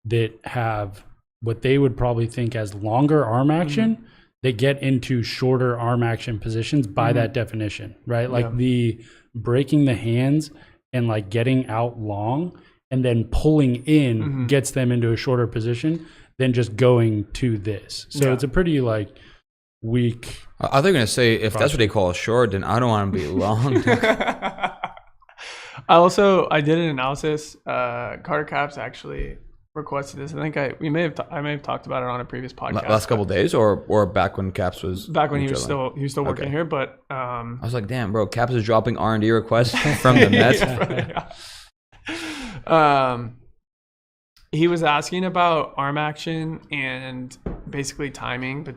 S3: that have what they would probably think as longer arm action, they get into shorter arm action positions by that definition, right? Like the breaking the hands and like getting out long and then pulling in gets them into a shorter position than just going to this. So it's a pretty like weak.
S1: I thought you were going to say, if that's what they call a short, then I don't want to be long.
S2: I did an analysis. Carter Capps actually requested this. I think I may have talked about it on a previous podcast.
S1: Last couple of days, or back when Caps was
S2: back when he was still working here. But
S1: I was like, damn, bro, Caps is dropping R&D requests from the Mets.
S2: He was asking about arm action and basically timing of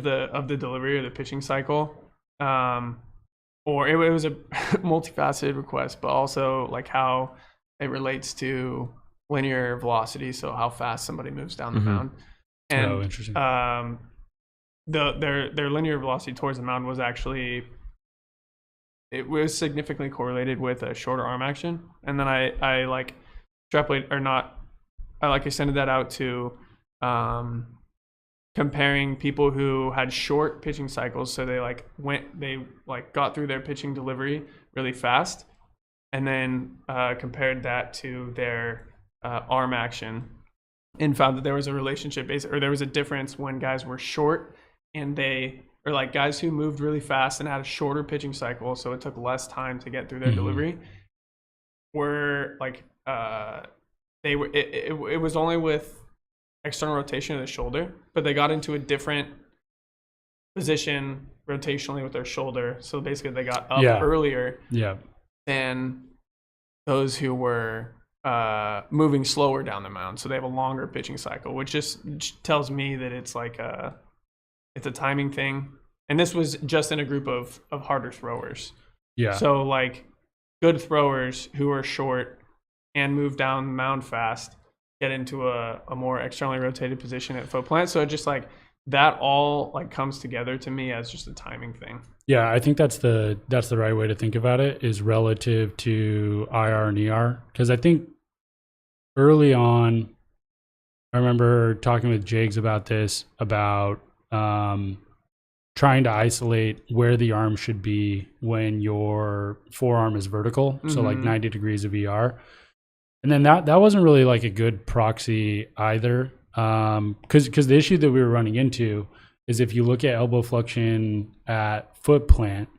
S2: the delivery of the pitching cycle. Or it was a multifaceted request, but also like how it relates to linear velocity, so how fast somebody moves down the mound. And
S3: interesting.
S2: Their linear velocity towards the mound was actually, it was significantly correlated with a shorter arm action. And then I like extrapolate or not, I like extended that out to comparing people who had short pitching cycles, so they got through their pitching delivery really fast, and then compared that to their arm action, and found that there was a relationship or there was a difference when guys were short and like guys who moved really fast and had a shorter pitching cycle, so it took less time to get through their delivery, were like it was only with external rotation of the shoulder, but they got into a different position rotationally with their shoulder. So basically they got up earlier than those who were moving slower down the mound. So they have a longer pitching cycle, which just tells me that it's like it's a timing thing. And this was just in a group of harder throwers. Yeah. So like good throwers who are short and move down the mound fast get into a more externally rotated position at foot plant. So it just like that all like comes together to me as just a timing thing.
S3: Yeah, I think that's the right way to think about it, is relative to IR and ER. Because I think early on, I remember talking with Jags about this, about trying to isolate where the arm should be when your forearm is vertical, so like 90 degrees of ER. And then that wasn't really like a good proxy either, because the issue that we were running into is if you look at elbow flexion at foot plant,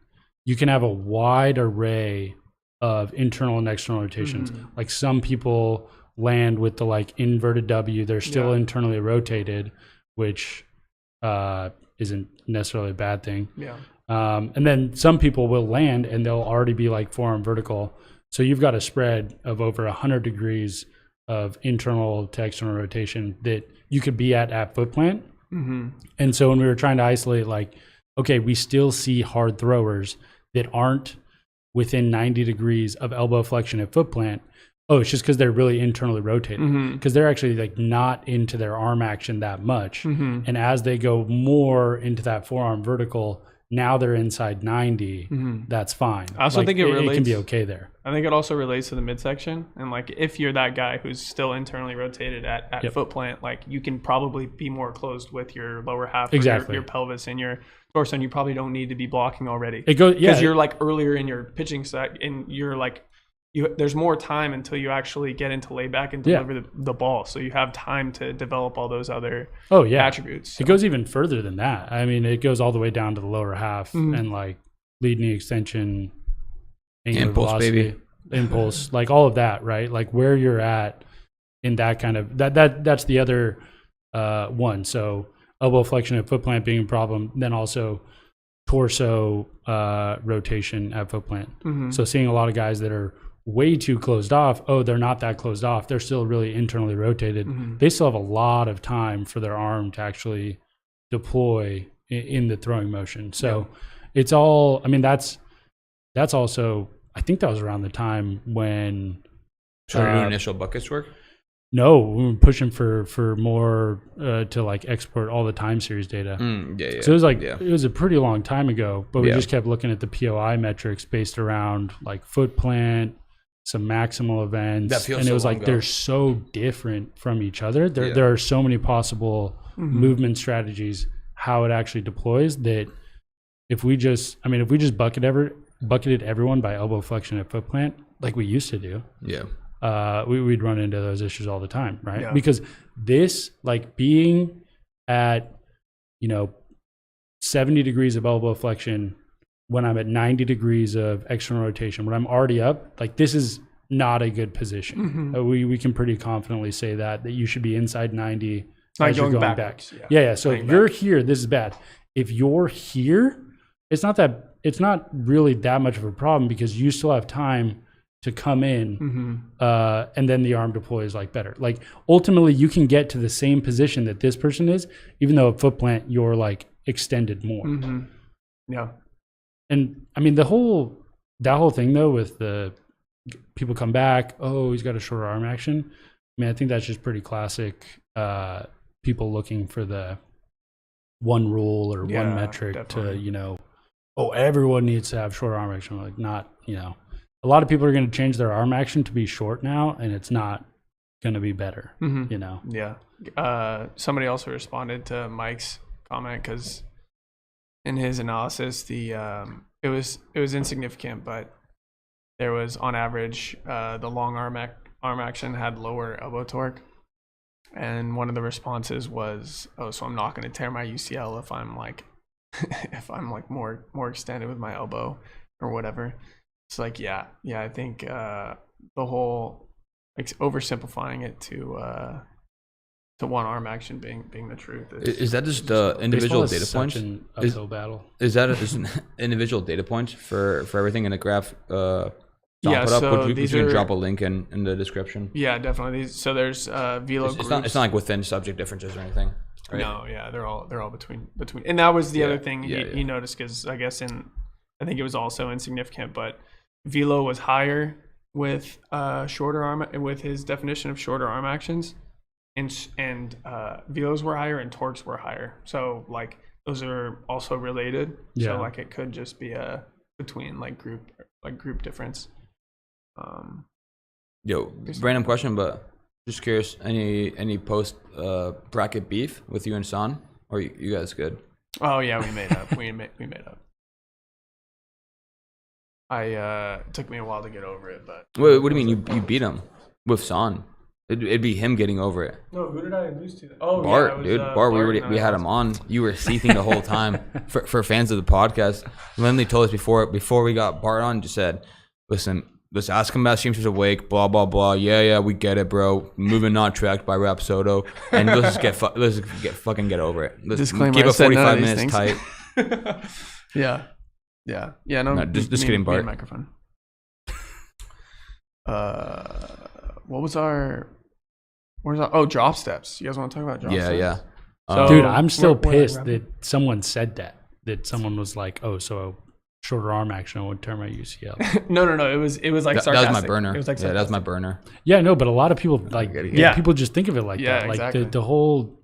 S3: you can have a wide array of internal and external rotations. Like some people land with the like inverted W, they're still internally rotated, which isn't necessarily a bad thing. And then some people will land and they'll already be like forearm vertical. So you've got a spread of over 100 degrees of internal to external rotation that you could be at foot plant. And so when we were trying to isolate, like, okay, we still see hard throwers that aren't within 90 degrees of elbow flexion at foot plant. Oh, it's just because they're really internally rotated, because they're actually like not into their arm action that much. And as they go more into that forearm vertical, now they're inside 90. That's fine.
S2: I also think it
S3: can be okay there.
S2: I think it also relates to the midsection. And like if you're that guy who's still internally rotated at foot plant, like you can probably be more closed with your lower half, your pelvis and your torso, and you probably don't need to be blocking already. It goes because you're like earlier in your pitching set, and you're like there's more time until you actually get into layback and deliver the ball. So you have time to develop all those other attributes. So.
S3: It goes even further than that. I mean, it goes all the way down to the lower half and like lead knee extension,
S1: impulse,
S3: velocity, impulse, like all of that, right? Like where you're at in that kind of that's the other one. So elbow flexion at foot plant being a problem, then also torso rotation at foot plant. So seeing a lot of guys that are way too closed off. Oh, they're not that closed off. They're still really internally rotated. They still have a lot of time for their arm to actually deploy in the throwing motion. So it's all, I mean, that's also, I think that was around the time when.
S1: So your initial buckets work?
S3: No, we were pushing for more to like export all the time series data. So it was like, it was a pretty long time ago, but we just kept looking at the POI metrics based around like foot plant, some maximal events.
S1: That feels
S3: and it was like,
S1: ago.
S3: they're so different from each other. There are so many possible movement strategies, how it actually deploys, that if we just bucket bucketed everyone by elbow flexion and foot plant like we used to do, we'd run into those issues all the time, right?
S2: Yeah.
S3: Because this, like being at, 70 degrees of elbow flexion when I'm at 90 degrees of external rotation, when I'm already up, like this is not a good position. We can pretty confidently say that you should be inside 90
S2: Not
S3: as you're
S2: going
S3: going
S2: backwards,
S3: back.
S2: yeah.
S3: Yeah. So if
S2: Going
S3: you're here, this is bad. If you're here, it's not really that much of a problem because you still have time to come in, and then the arm deploy is like better. Like ultimately, you can get to the same position that this person is, even though a foot plant you're like extended more.
S2: Yeah.
S3: And I mean that whole thing though with the people come back, oh, he's got a shorter arm action. I mean, I think that's just pretty classic. People looking for the one rule or one metric
S2: definitely.
S3: to, oh, everyone needs to have short arm action. Like not, a lot of people are going to change their arm action to be short now, and it's not going to be better,
S2: Yeah. Somebody also responded to Mike's comment because in his analysis, it was insignificant, but there was on average the long arm action had lower elbow torque, and one of the responses was, "Oh, so I'm not going to tear my UCL if I'm like more extended with my elbow or whatever." It's like, yeah, I think the whole oversimplifying it to one arm action being the truth.
S1: Is that just individual
S3: Baseball is
S1: data points?
S3: such an uphill battle.
S1: Is that an individual data points for everything in a graph?
S2: Yeah,
S1: put up?
S2: so
S1: Would
S2: these
S1: you
S2: are-
S1: drop a link in the description?
S2: Yeah, definitely. So there's velo
S1: It's
S2: groups.
S1: not like within subject differences or anything. Right?
S2: No, yeah, they're all between. And that was the other thing
S1: yeah.
S2: he noticed because I guess I think it was also insignificant, but velo was higher with shorter arm with his definition of shorter arm actions, and velos were higher and torques were higher. So like those are also related.
S3: Yeah.
S2: So like it could just be a between group difference.
S1: Yo, random question, but just curious. Any post bracket beef with you and Son, or you guys good?
S2: Oh yeah, we made up. we made up. It took me a while to get over it, but
S1: Wait, what do you mean you beat him with Son? It'd be him getting over it.
S2: no, who did I lose to? Oh,
S1: Bart,
S2: yeah, it was,
S1: dude. Bart, we had
S2: no,
S1: him on. You were seething the whole time. For fans of the podcast, Lindley told us before we got Bart on, just said, listen, let's ask him about Seamsters Awake, blah, blah, blah. Yeah, we get it, bro. Moving not tracked by Rapsodo. And let's just fucking get over it. Let's
S2: Disclaimer,
S1: keep
S2: I
S1: it
S2: said none
S1: 45
S2: of these
S1: minutes
S2: things.
S1: tight.
S2: Yeah. No,
S1: just
S2: me
S1: kidding,
S2: and
S1: Bart.
S2: Microphone. What was our? Drop steps. You guys want to talk about drop steps?
S1: Yeah.
S2: So-
S3: Dude, I'm still
S2: we're
S3: pissed
S2: like-
S3: that someone said that someone was like, oh, so shorter arm action would tear my UCL.
S2: No. It was like
S1: that
S2: sarcastic.
S1: was my burner.
S2: It was like
S1: that was my
S2: sarcastic.
S1: burner.
S3: Yeah, no, but a lot of people people just think of it like
S2: Yeah,
S3: that. Like
S2: exactly.
S3: the whole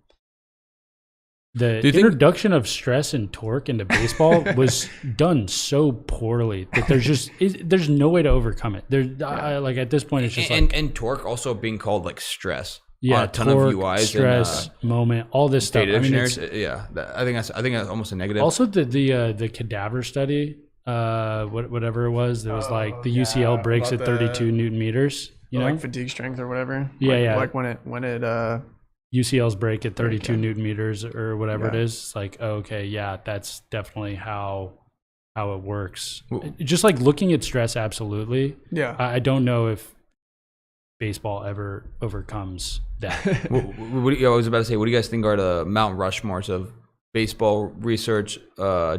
S1: Do you think-
S3: introduction of stress and torque into baseball was done so poorly that there's no way to overcome it. Like at this point, it's just
S1: And torque also being called like stress. On a ton
S3: torque,
S1: of UIs
S3: stress, moment, all this stuff.
S1: data
S3: I mean,
S1: dictionaries.
S3: it's,
S1: I think that's almost a negative.
S3: also the cadaver study, whatever it was, there was like the UCL breaks at
S2: about
S3: 32 Newton meters. You know,
S2: like fatigue strength or whatever.
S3: Yeah.
S2: Like when it
S3: UCLs break at 32 Newton meters or whatever it
S2: Yeah.
S3: is. It's like, okay, yeah, that's definitely how it works. Just like looking at stress, absolutely.
S2: yeah.
S3: I don't know if baseball ever overcomes that.
S1: I was about to say, what do you guys think are the Mount Rushmores of baseball research?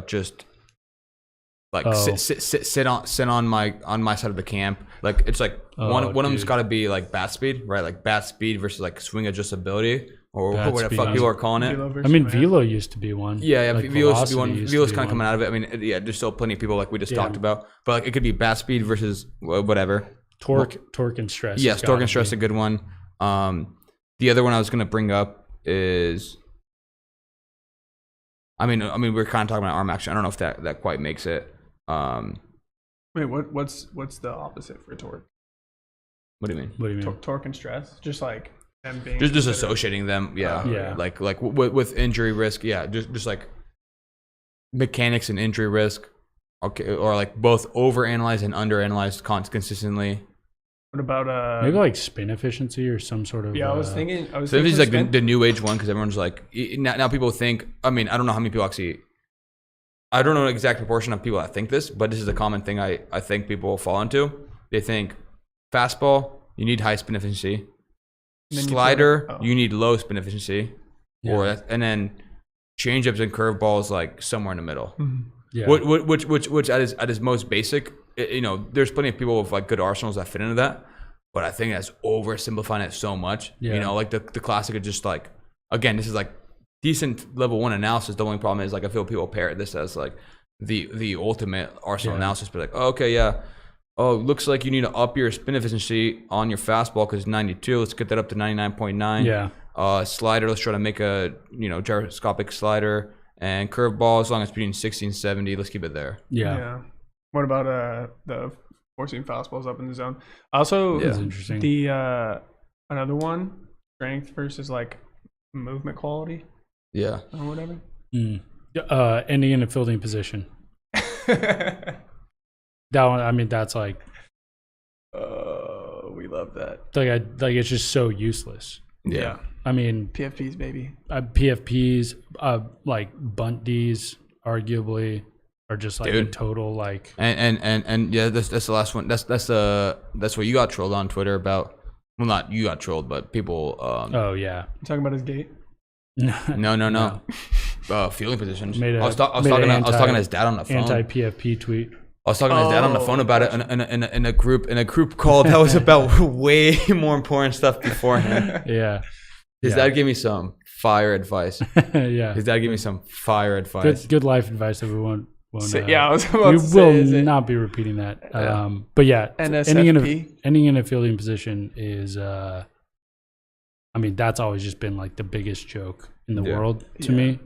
S1: Just like sit on my side of the camp. Like it's like one of them's got to be like bat speed, right? Like bat speed versus like swing adjustability or
S3: Bat
S1: what the
S3: speed.
S1: fuck people are calling it.
S3: I mean, velo used to be one.
S1: Yeah,
S3: Like
S1: velo used to be
S3: velocity
S1: one.
S3: used to
S1: Velo's
S3: be
S1: kind of coming
S3: one.
S1: out of it. I mean, yeah, there's still plenty of people like we just
S3: Yeah.
S1: talked about, but like it could be bat speed versus whatever.
S3: Torque and stress.
S1: Yes,
S3: has
S1: torque
S3: gotta
S1: and stress is
S3: be.
S1: a good one. The other one I was gonna bring up is, I mean, we're kind of talking about arm action. I don't know if that quite makes it.
S2: Wait, what's the opposite for torque?
S1: What do you mean?
S3: What do you mean?
S2: Torque and stress, just like them being
S1: Just
S2: considered-
S1: associating them, yeah.
S3: Yeah.
S1: Like with injury risk, yeah. Just like mechanics and injury risk. Okay, or like both overanalyzed and underanalyzed consistently.
S2: What about
S3: maybe like spin efficiency or some sort of.
S2: Yeah, I was thinking.
S1: So this is like the new age one because everyone's like now people think. I mean, I don't know how many people actually. I don't know the exact proportion of people that think this, but this is a common thing I think people will fall into. They think fastball, you need high spin efficiency. Slider, you need low spin efficiency. Yeah. And then changeups and curveballs like somewhere in the middle.
S2: Mm-hmm.
S3: Yeah.
S1: Which at its most basic, there's plenty of people with like good arsenals that fit into that. But I think that's oversimplifying it so much. Yeah. Like the classic is just like, again, this is like decent level 1 analysis. The only problem is like I feel people pair this as like the ultimate arsenal analysis. But like, oh, okay, yeah. Oh, looks like you need to up your spin efficiency on your fastball because 92. Let's get that up to 99.9.
S3: Yeah.
S1: Slider, let's try to make a gyroscopic slider. And curveball, as long as it's between 60 and 70, let's keep it there.
S2: Yeah. What about the forcing fastballs up in the zone? Also,
S3: that's interesting.
S2: The another one, strength versus like movement quality.
S1: Yeah.
S2: Or whatever.
S3: Ending in a fielding position. That one, I mean, that's like.
S2: We love that.
S3: Like it's just so useless.
S2: Yeah.
S3: I mean,
S2: PFPs, baby.
S3: PFPs, like bunt Ds, arguably, are just like a total like.
S1: And yeah, that's the last one. That's what you got trolled on Twitter about. Well, not you got trolled, but people.
S3: Oh yeah.
S2: You talking about his gate?
S1: No. Fielding positions.
S3: I
S1: was talking to his dad on the phone.
S3: Anti-PFP tweet.
S1: I was talking to his dad on the phone about it in a group call that was about way more important stuff beforehand.
S3: Yeah.
S1: His dad gave me some fire advice.
S3: Yeah.
S1: His dad gave me some fire advice.
S3: Good life advice that we won't
S2: I was about to say.
S3: We will not be repeating that.
S1: Yeah.
S3: But yeah,
S2: NSFP.
S3: ending in a fielding position is, I mean, that's always just been like the biggest joke in the world to me.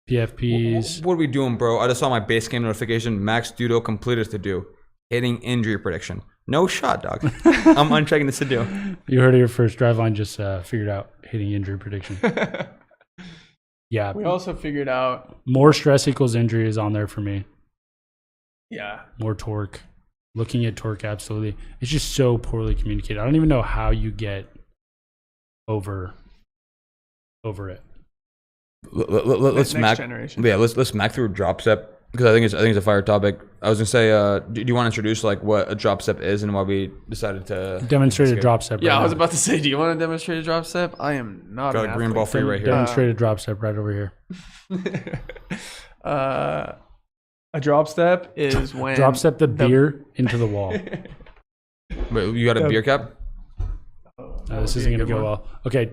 S3: PFPs.
S1: What are we doing, bro? I just saw my base game notification. Max Dudo completed to do. Hitting injury prediction. No shot, dog. I'm unchecking this to do.
S3: You heard it here first. Driveline just figured out hitting injury prediction. Yeah.
S2: We also figured out.
S3: More stress equals injury is on there for me.
S2: Yeah.
S3: More torque. Looking at torque, absolutely. It's just so poorly communicated. I don't even know how you get over it.
S1: Let's smack. Yeah, let's smack through drop step because I think it's a fire topic. I was gonna say, do you want to introduce like what a drop step is and why we decided to
S3: demonstrate a drop step?
S2: Yeah, I was about to say, do you want to demonstrate a drop step? I am not.
S1: Got a green ball for you right here.
S3: Demonstrate a drop step right over here.
S2: A drop step is when
S3: drop step the beer into the wall.
S1: Wait, you got a beer cap?
S3: This isn't gonna go well. Okay,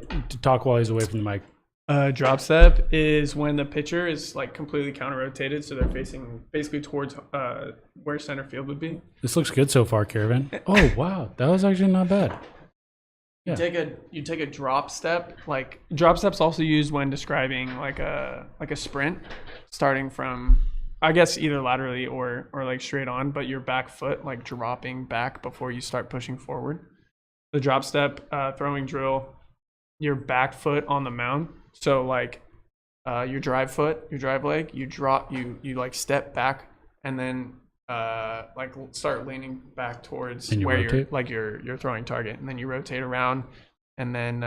S3: talk while he's away from the mic.
S2: Drop step is when the pitcher is like completely counter rotated, so they're facing basically towards where center field would be.
S3: This looks good so far, Caravan. Oh wow, that was actually not bad.
S2: Yeah. You take a drop step. Like drop step's also used when describing like a sprint, starting from I guess either laterally or like straight on, but your back foot like dropping back before you start pushing forward. The drop step throwing drill, your back foot on the mound. So like your drive leg, you drop, you like step back and then like start leaning back towards where
S3: rotate?
S2: you're throwing target, and then you rotate around, and then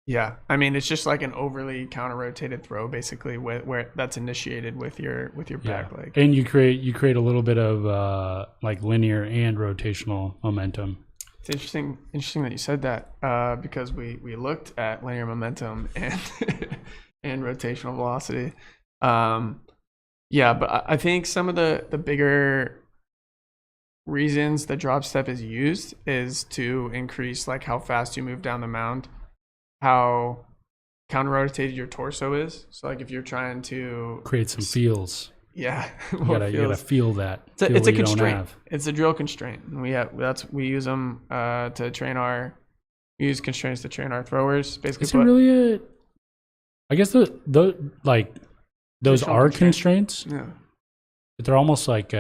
S2: yeah, I mean it's just like an overly counter rotated throw basically where that's initiated with your back leg.
S3: And you create a little bit of like linear and rotational momentum.
S2: It's interesting that you said that because we looked at linear momentum and and rotational velocity. Yeah, but I think some of the bigger reasons the drop step is used is to increase like how fast you move down the mound, how counter rotated your torso is. So like if you're trying to
S3: create some feels.
S2: Yeah,
S3: you gotta feel that.
S2: It's a constraint. It's a drill constraint. We use them we use constraints to train our throwers. Basically,
S3: is it really I guess those are constraints.
S2: Yeah,
S3: but they're almost like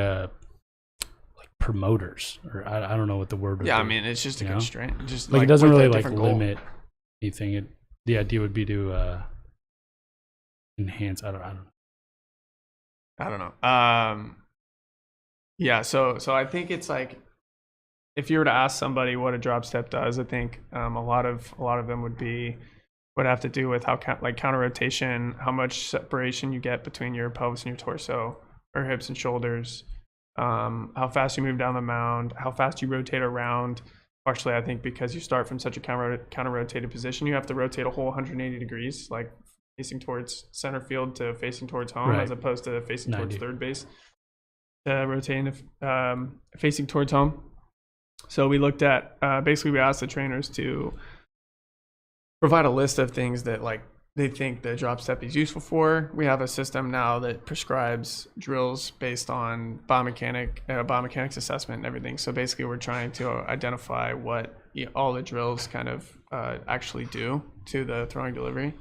S3: promoters, or I don't know what the word would be.
S2: Yeah, I mean it's just a constraint. Just
S3: like it doesn't really like limit anything. The idea would be to enhance. I don't know.
S2: I don't know. Yeah, so I think it's like, if you were to ask somebody what a drop step does, I think a lot of them would have to do with how counter rotation, how much separation you get between your pelvis and your torso, or hips and shoulders, how fast you move down the mound, how fast you rotate around. Partially, I think because you start from such a counter rotated position, you have to rotate a whole 180 degrees, like facing towards center field to facing towards home,
S3: Right.
S2: as opposed to facing
S3: 90.
S2: towards third base, rotating facing towards home. So we looked at, basically we asked the trainers to provide a list of things that like they think the drop step is useful for. We have a system now that prescribes drills based on biomechanics assessment and everything. So basically we're trying to identify what all the drills kind of actually do to the throwing delivery.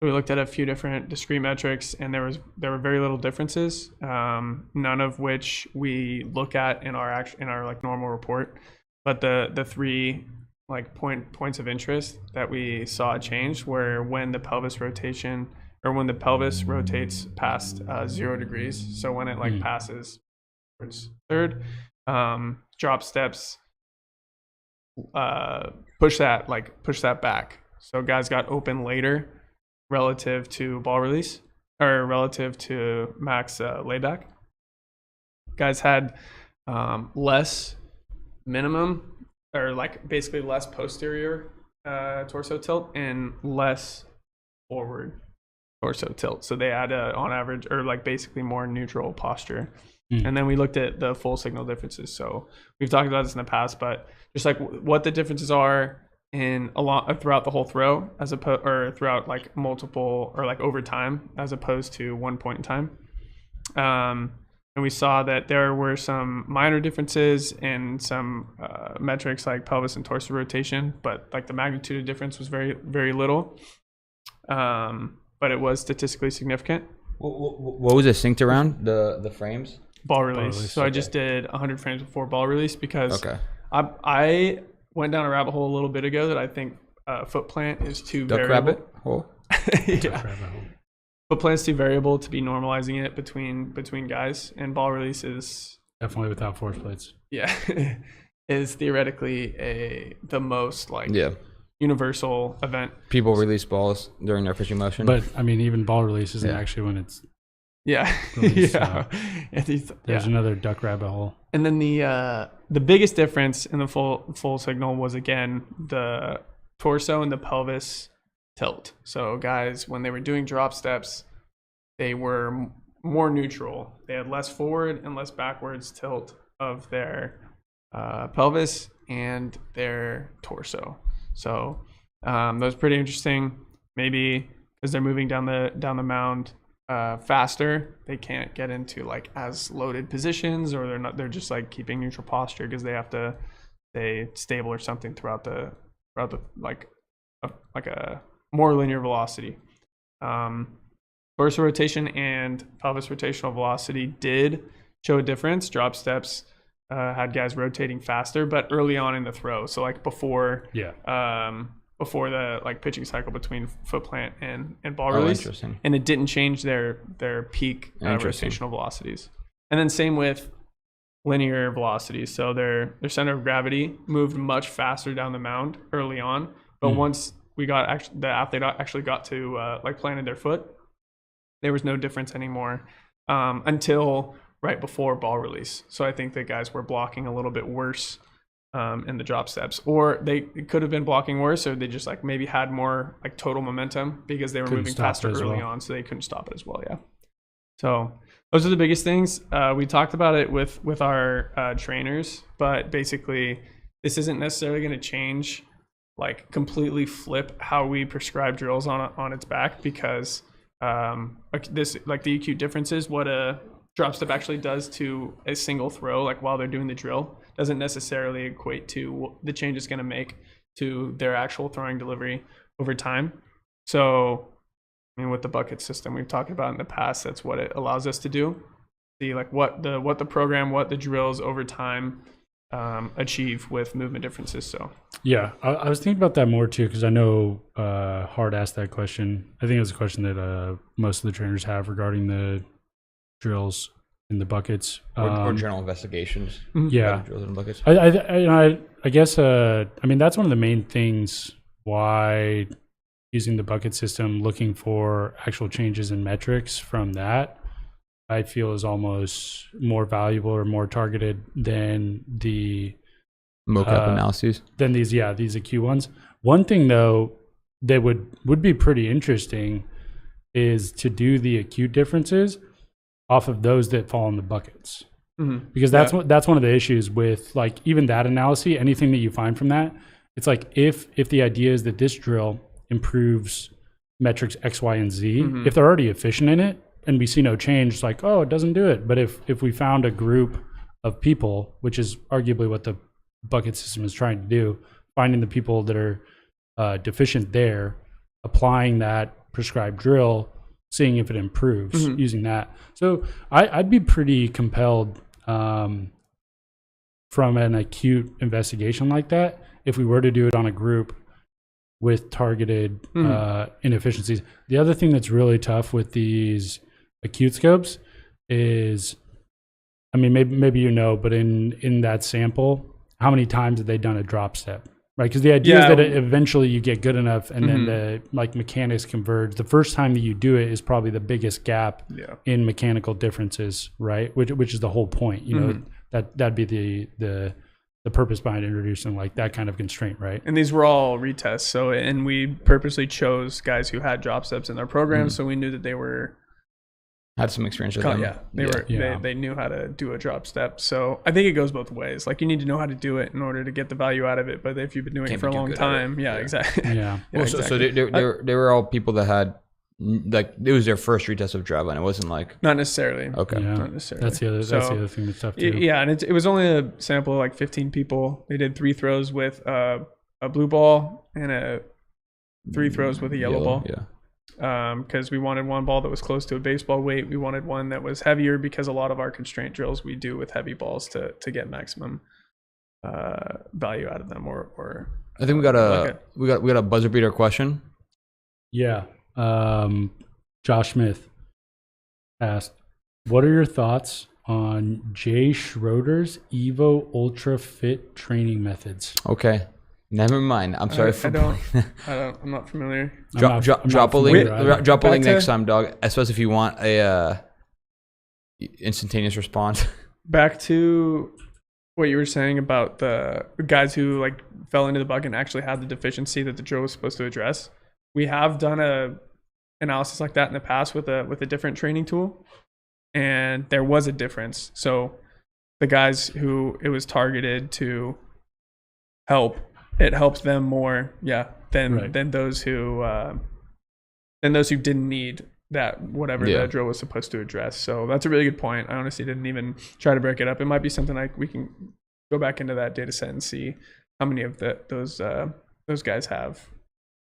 S2: So we looked at a few different discrete metrics, and there were very little differences, none of which we look at in our like normal report. But the three like points of interest that we saw change were when the pelvis rotation, or when the pelvis rotates past 0 degrees. So when it like passes towards third, drop steps push that back. So guys got open later relative to ball release, or relative to max layback. Guys had less minimum, or like basically less posterior torso tilt and less forward torso tilt. So they had on average, or like basically more neutral posture. And then we looked at the full signal differences. So we've talked about this in the past, but just like what the differences are throughout the whole throw, as opposed, or throughout like multiple, or like over time, as opposed to one point in time. And we saw that there were some minor differences in some metrics like pelvis and torso rotation, but like the magnitude of difference was very, very little. But it was statistically significant.
S1: What was it synced around? The frames?
S2: Ball release.
S3: release,
S2: So I just did 100 frames before ball release, because
S1: Okay.
S2: I went down a rabbit hole a little bit ago that I think foot plant is too
S1: Duck
S2: variable.
S1: rabbit hole?
S2: Yeah. Foot plant's too variable to be normalizing it between guys, and ball release is
S3: Definitely without force plates.
S2: is theoretically the most like
S1: Yeah.
S2: universal event.
S1: People release balls during their pitching motion.
S3: But I mean, even ball release isn't actually when it's.
S2: Yeah.
S3: Release,
S2: Yeah.
S3: There's another duck rabbit hole.
S2: And then the biggest difference in the full signal was, again, the torso and the pelvis tilt. So guys, when they were doing drop steps, they were more neutral. They had less forward and less backwards tilt of their pelvis and their torso. So that was pretty interesting. Maybe because they're moving down the mound faster, they can't get into like as loaded positions, or they're just like keeping neutral posture because they have to stay stable or something throughout the like a more linear velocity. Torso rotation and pelvis rotational velocity did show a difference. Drop steps had guys rotating faster, but early on in the throw. So like before the like pitching cycle between foot plant and ball release.
S1: Interesting.
S2: And it didn't change their peak rotational velocities. And then same with linear velocities. So their center of gravity moved much faster down the mound early on, but once the athlete actually got to like planted their foot, there was no difference anymore until right before ball release. So I think that guys were blocking a little bit worse in the drop steps, or they could have been blocking worse, or they just like maybe had more like total momentum because they were moving faster early on, so they couldn't stop it as well. Yeah. So those are the biggest things. We talked about it with our trainers, but basically this isn't necessarily going to change, like completely flip how we prescribe drills on its back, because the EQ differences, what a drop step actually does to a single throw, like while they're doing the drill, doesn't necessarily equate to the change it's going to make to their actual throwing delivery over time. So, I mean, with the bucket system we've talked about in the past, that's what it allows us to do. See like what the program, what the drills over time achieve with movement differences. So
S3: yeah, I was thinking about that more too, because I know Hart asked that question. I think it was a question that most of the trainers have regarding the drills in the buckets.
S1: Or general investigations.
S3: Yeah.
S1: Drills in buckets.
S3: I guess I mean that's one of the main things why using the bucket system, looking for actual changes in metrics from that, I feel is almost more valuable or more targeted than the
S1: mocap analyses.
S3: Than these acute ones. One thing though that would be pretty interesting is to do the acute differences off of those that fall in the buckets. Because that's one of the issues with like even that analysis. Anything that you find from that, it's like if the idea is that this drill improves metrics X, Y, and Z, if they're already efficient in it and we see no change, it's like, oh, it doesn't do it. But if we found a group of people, which is arguably what the bucket system is trying to do, finding the people that are deficient there, applying that prescribed drill, seeing if it improves using that. So I'd be pretty compelled from an acute investigation like that if we were to do it on a group with targeted inefficiencies. The other thing that's really tough with these acute scopes is, I mean, maybe you know, but in that sample, how many times have they done a drop step? Right, because the idea is that eventually you get good enough, and then the like mechanics converge. The first time that you do it is probably the biggest gap in mechanical differences, right? Which is the whole point. You know, that'd be the purpose behind introducing like that kind of constraint, right?
S2: And these were all retests. And we purposely chose guys who had drop steps in their program, so we knew that they
S1: had some experience with them.
S2: They knew how to do a drop step. So I think it goes both ways. Like you need to know how to do it in order to get the value out of it. But if you've been doing it for a long time, exactly.
S1: Well, so they were all people that had like it was their first retest of Driveline. It wasn't like
S2: not necessarily.
S1: Okay,
S2: not necessarily.
S3: That's the other thing that's tough too.
S2: Yeah, and it was only a sample of like 15 people. They did 3 throws with a blue ball and 3 throws with a yellow ball.
S1: Yeah.
S2: Because we wanted one ball that was close to a baseball weight. We wanted one that was heavier because a lot of our constraint drills we do with heavy balls to get maximum value out of them. Or
S1: I think we got a buzzer beater question.
S3: Yeah. Josh Smith asked, "What are your thoughts on Jay Schroeder's Evo Ultra Fit training methods?"
S1: Okay. Never mind. I'm sorry for.
S2: I'm not familiar.
S1: Drop a link next time, dog. Especially if you want a instantaneous response.
S2: Back to what you were saying about the guys who like fell into the bucket and actually had the deficiency that the drill was supposed to address. We have done a analysis like that in the past with a different training tool, and there was a difference. So the guys who it was targeted to help. It helps them more, than those who didn't need that whatever the drill was supposed to address. So that's a really good point. I honestly didn't even try to break it up. It might be something like we can go back into that data set and see how many of those guys have.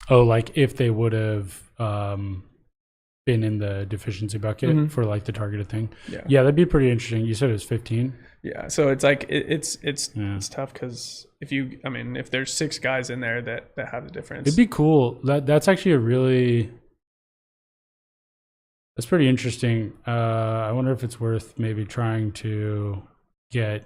S3: Oh, like if they would have been in the deficiency bucket for like the targeted thing. Yeah, that'd be pretty interesting. You said it was 15.
S2: Yeah, so it's like it's tough because if there's 6 guys in there that have the difference,
S3: it'd be cool. That's actually that's pretty interesting. I wonder if it's worth maybe trying to get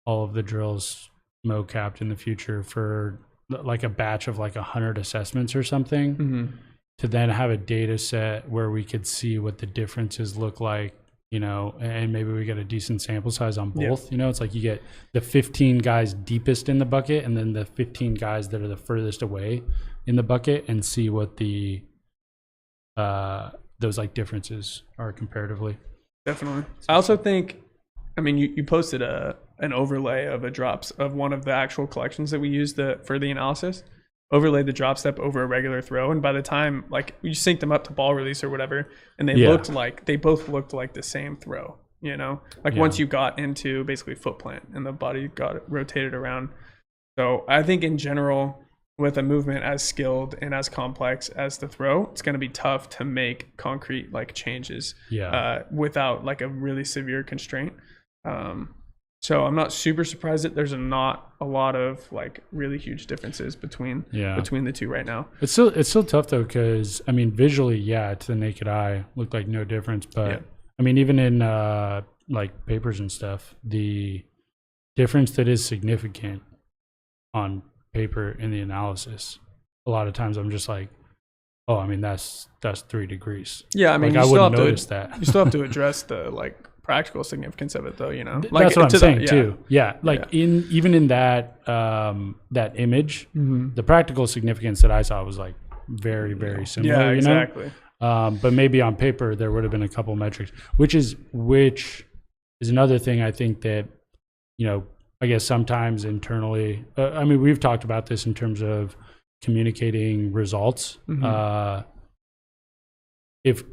S3: all of the drills mo-capped in the future for like a batch of like 100 assessments or something, to then have a data set where we could see what the differences look like. You know, and maybe we get a decent sample size on both. Yeah. You know, it's like you get the 15 guys deepest in the bucket and then the 15 guys that are the furthest away in the bucket, and see what the those like differences are comparatively.
S2: Definitely. I also think, you posted an overlay of a drops of one of the actual collections that we used for the analysis. Overlaid the drop step over a regular throw, and by the time like we synced them up to ball release or whatever, and they both looked like the same throw, you know, like once you got into basically foot plant and the body got rotated around. So I think in general, with a movement as skilled and as complex as the throw, it's going to be tough to make concrete like changes without like a really severe constraint. So I'm not super surprised that there's not a lot of like really huge differences between the two right now.
S3: It's still tough though, because visually, to the naked eye, looked like no difference. But I mean, even in like papers and stuff, the difference that is significant on paper in the analysis, a lot of times I'm just like, oh, I mean, that's 3 degrees.
S2: Yeah, I mean,
S3: like,
S2: you
S3: I
S2: still
S3: wouldn't
S2: have
S3: notice
S2: to
S3: that.
S2: you still have to address the like practical significance of it, though. You know,
S3: That's what I'm saying
S2: yeah.
S3: too. Yeah, like even in that that image,
S2: Mm-hmm.
S3: the practical significance that I saw was like very, very similar.
S2: Yeah,
S3: you know?
S2: exactly.
S3: But maybe on paper there would have been a couple metrics, which is another thing I think that, you know, I guess sometimes internally, I mean, we've talked about this in terms of communicating results.
S2: Mm-hmm.
S3: If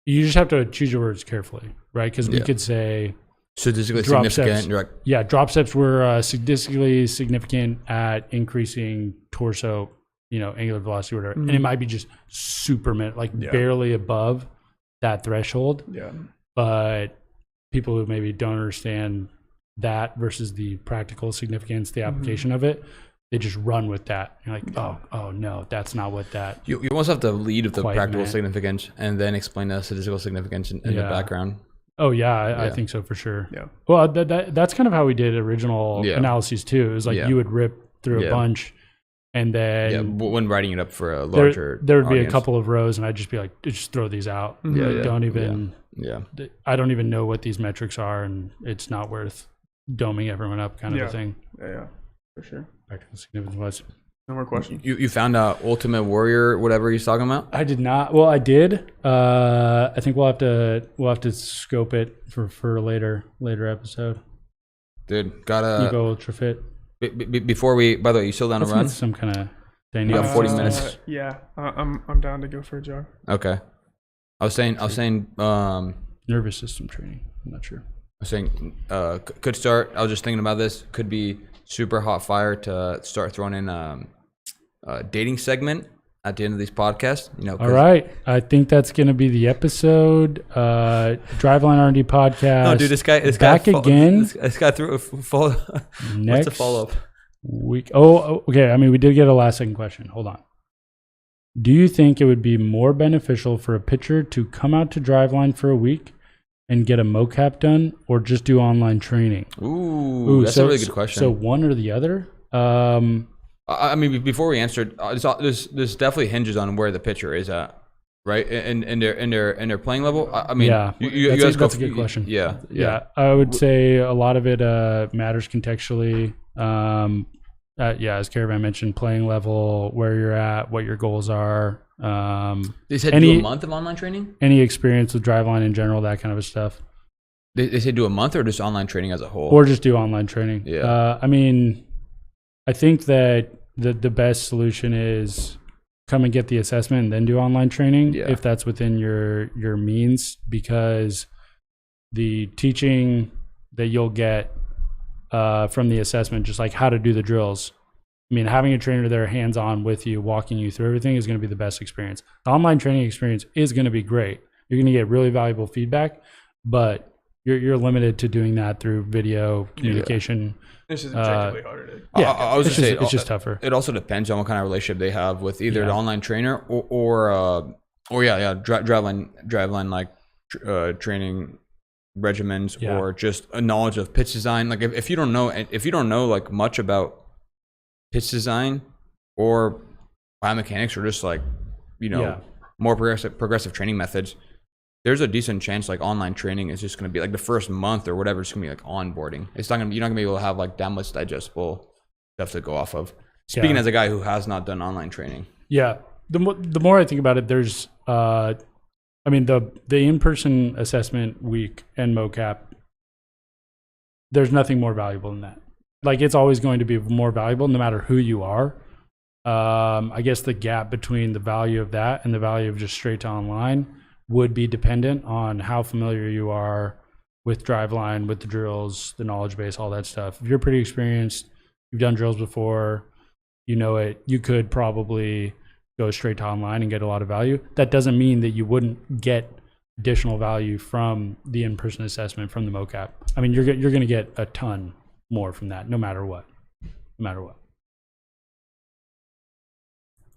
S3: you just have to choose your words carefully, right? Because we could say
S1: statistically
S3: drop
S1: significant.
S3: steps.
S1: You're like,
S3: Yeah, drop steps were statistically significant at increasing torso, you know, angular velocity or whatever.
S2: Mm-hmm.
S3: And it might be just super barely above that threshold.
S2: Yeah.
S3: But people who maybe don't understand that versus the practical significance, the application of it, they just run with that. You're like, oh no, that's not what that.
S1: you almost have to lead with the
S3: quite
S1: practical
S3: meant.
S1: significance and then explain the statistical significance in the background.
S3: Oh yeah, I think so for sure.
S2: Yeah.
S3: Well, that's kind of how we did original analyses too. It was like you would rip through a bunch, and then
S1: when writing it up for a larger
S3: there would be
S1: audience.
S3: a couple of rows, and I'd just be like, just throw these out. Don't even.
S1: Yeah.
S3: I don't even know what these metrics are, and it's not worth doming everyone up, kind of a thing.
S2: Yeah, for sure.
S3: Practical significance was.
S2: No more questions.
S1: You found Ultimate Warrior, whatever he's talking about?
S3: I did not. Well, I did. I think we'll have to scope it for a later episode.
S1: Dude, gotta
S3: Evo Ultra Fit.
S1: before we. By the way, you still down to run?
S3: Some kind of
S1: We
S3: dynamic.
S1: got 40 minutes.
S2: Yeah, I'm down to go for a jog.
S1: Okay. I was saying.
S3: Nervous system training. I'm not sure.
S1: Could start. I was just thinking about this. Could be super hot fire to start throwing in a dating segment at the end of these podcasts. You know.
S3: All right. I think that's going to be the episode. Driveline R&D podcast.
S1: No, dude, this guy
S3: back again.
S1: This guy threw a follow. What's
S3: Next
S1: the follow up?
S3: week. Oh, okay. I mean, we did get a last second question. Hold on. Do you think it would be more beneficial for a pitcher to come out to Driveline for a week and get a mocap done, or just do online training?
S1: Ooh, that's a really good question.
S3: So one or the other?
S1: I mean, before we answered, this definitely hinges on where the pitcher is at, right? In their playing level. I mean,
S3: yeah,
S1: you guys
S3: that's a good question.
S1: Yeah.
S3: I would say a lot of it matters contextually. As Caravan mentioned, playing level, where you're at, what your goals are.
S1: They said do a month of online training?
S3: Any experience with Driveline in general, that kind of stuff.
S1: They said do a month or just online training as a whole?
S3: Or just do online training.
S1: Yeah.
S3: I mean, I think that the best solution is come and get the assessment and then do online training if that's within your means, because the teaching that you'll get from the assessment, just like how to do the drills. I mean, having a trainer there hands-on with you, walking you through everything is going to be the best experience. The online training experience is going to be great. You're going to get really valuable feedback, but you're limited to doing that through video communication.
S2: This is objectively harder to.
S3: Yeah,
S1: I was
S3: it's just tougher.
S1: It also depends on what kind of relationship they have with either the online trainer or Driveline like training regimens or just a knowledge of pitch design. Like if you don't know like much about pitch design or biomechanics or just like more progressive training methods, there's a decent chance like online training is just going to be like the first month or whatever. It's going to be like onboarding. You're not going to be able to have like that much digestible stuff to go off of. Speaking as a guy who has not done online training. Yeah.
S3: The more I think about it, there's I mean the in-person assessment week and mocap, there's nothing more valuable than that. Like, it's always going to be more valuable no matter who you are. I guess the gap between the value of that and the value of just straight to online would be dependent on how familiar you are with Driveline, with the drills, the knowledge base, all that stuff. If you're pretty experienced, you've done drills before, you know it, you could probably go straight to online and get a lot of value. That doesn't mean that you wouldn't get additional value from the in-person assessment, from the mocap. I mean, you're going to get a ton more from that, no matter what.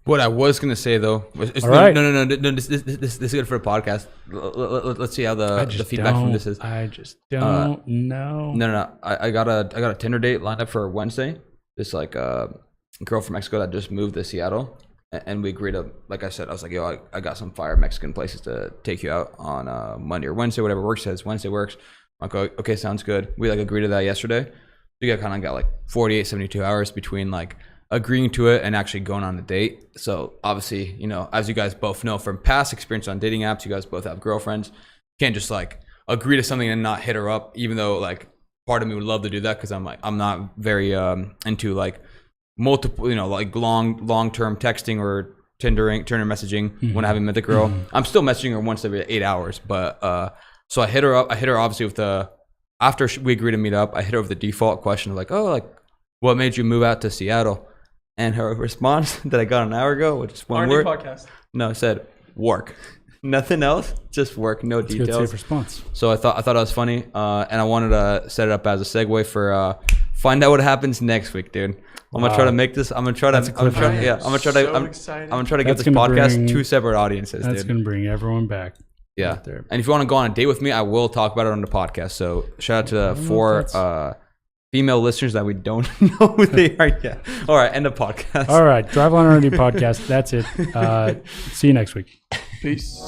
S1: What I was gonna say though, no, this is good for a podcast. Let's see how the feedback from this is.
S3: I just don't know.
S1: No. I got a Tinder date lined up for Wednesday. This like girl from Mexico that just moved to Seattle, and we agreed to. Like I said, I was like, yo, I got some fire Mexican places to take you out on Monday or Wednesday, whatever works. Says Wednesday works. I'm like, okay, sounds good. We like agreed to that yesterday. We kind of got like 48, 72 hours between like agreeing to it and actually going on the date. So obviously, as you guys both know from past experience on dating apps, you guys both have girlfriends. You can't just like agree to something and not hit her up, even though like part of me would love to do that because I'm not very into like multiple, like long-term texting or Tinder messaging when I haven't met the girl. I'm still messaging her once every 8 hours, but so I hit her up. I hit her obviously with after we agreed to meet up, I hit her with the default question of like, oh, like what made you move out to Seattle? And her response that I got an hour ago, which is one word.
S2: Podcast.
S1: No, it said work. Nothing else, just work, no details.
S3: Good safe response.
S1: So I thought it was funny, and I wanted to set it up as a segue for find out what happens next week, dude. I'm gonna try to make this. I'm gonna try to give this podcast 2 separate audiences.
S3: That's gonna bring everyone back.
S1: Yeah, and if you want to go on a date with me, I will talk about it on the podcast. So shout out to the 4 female listeners that we don't know who they are yet. All right, end of podcast.
S3: All right, Driveline R&D podcast. That's it. See you next week.
S2: Peace.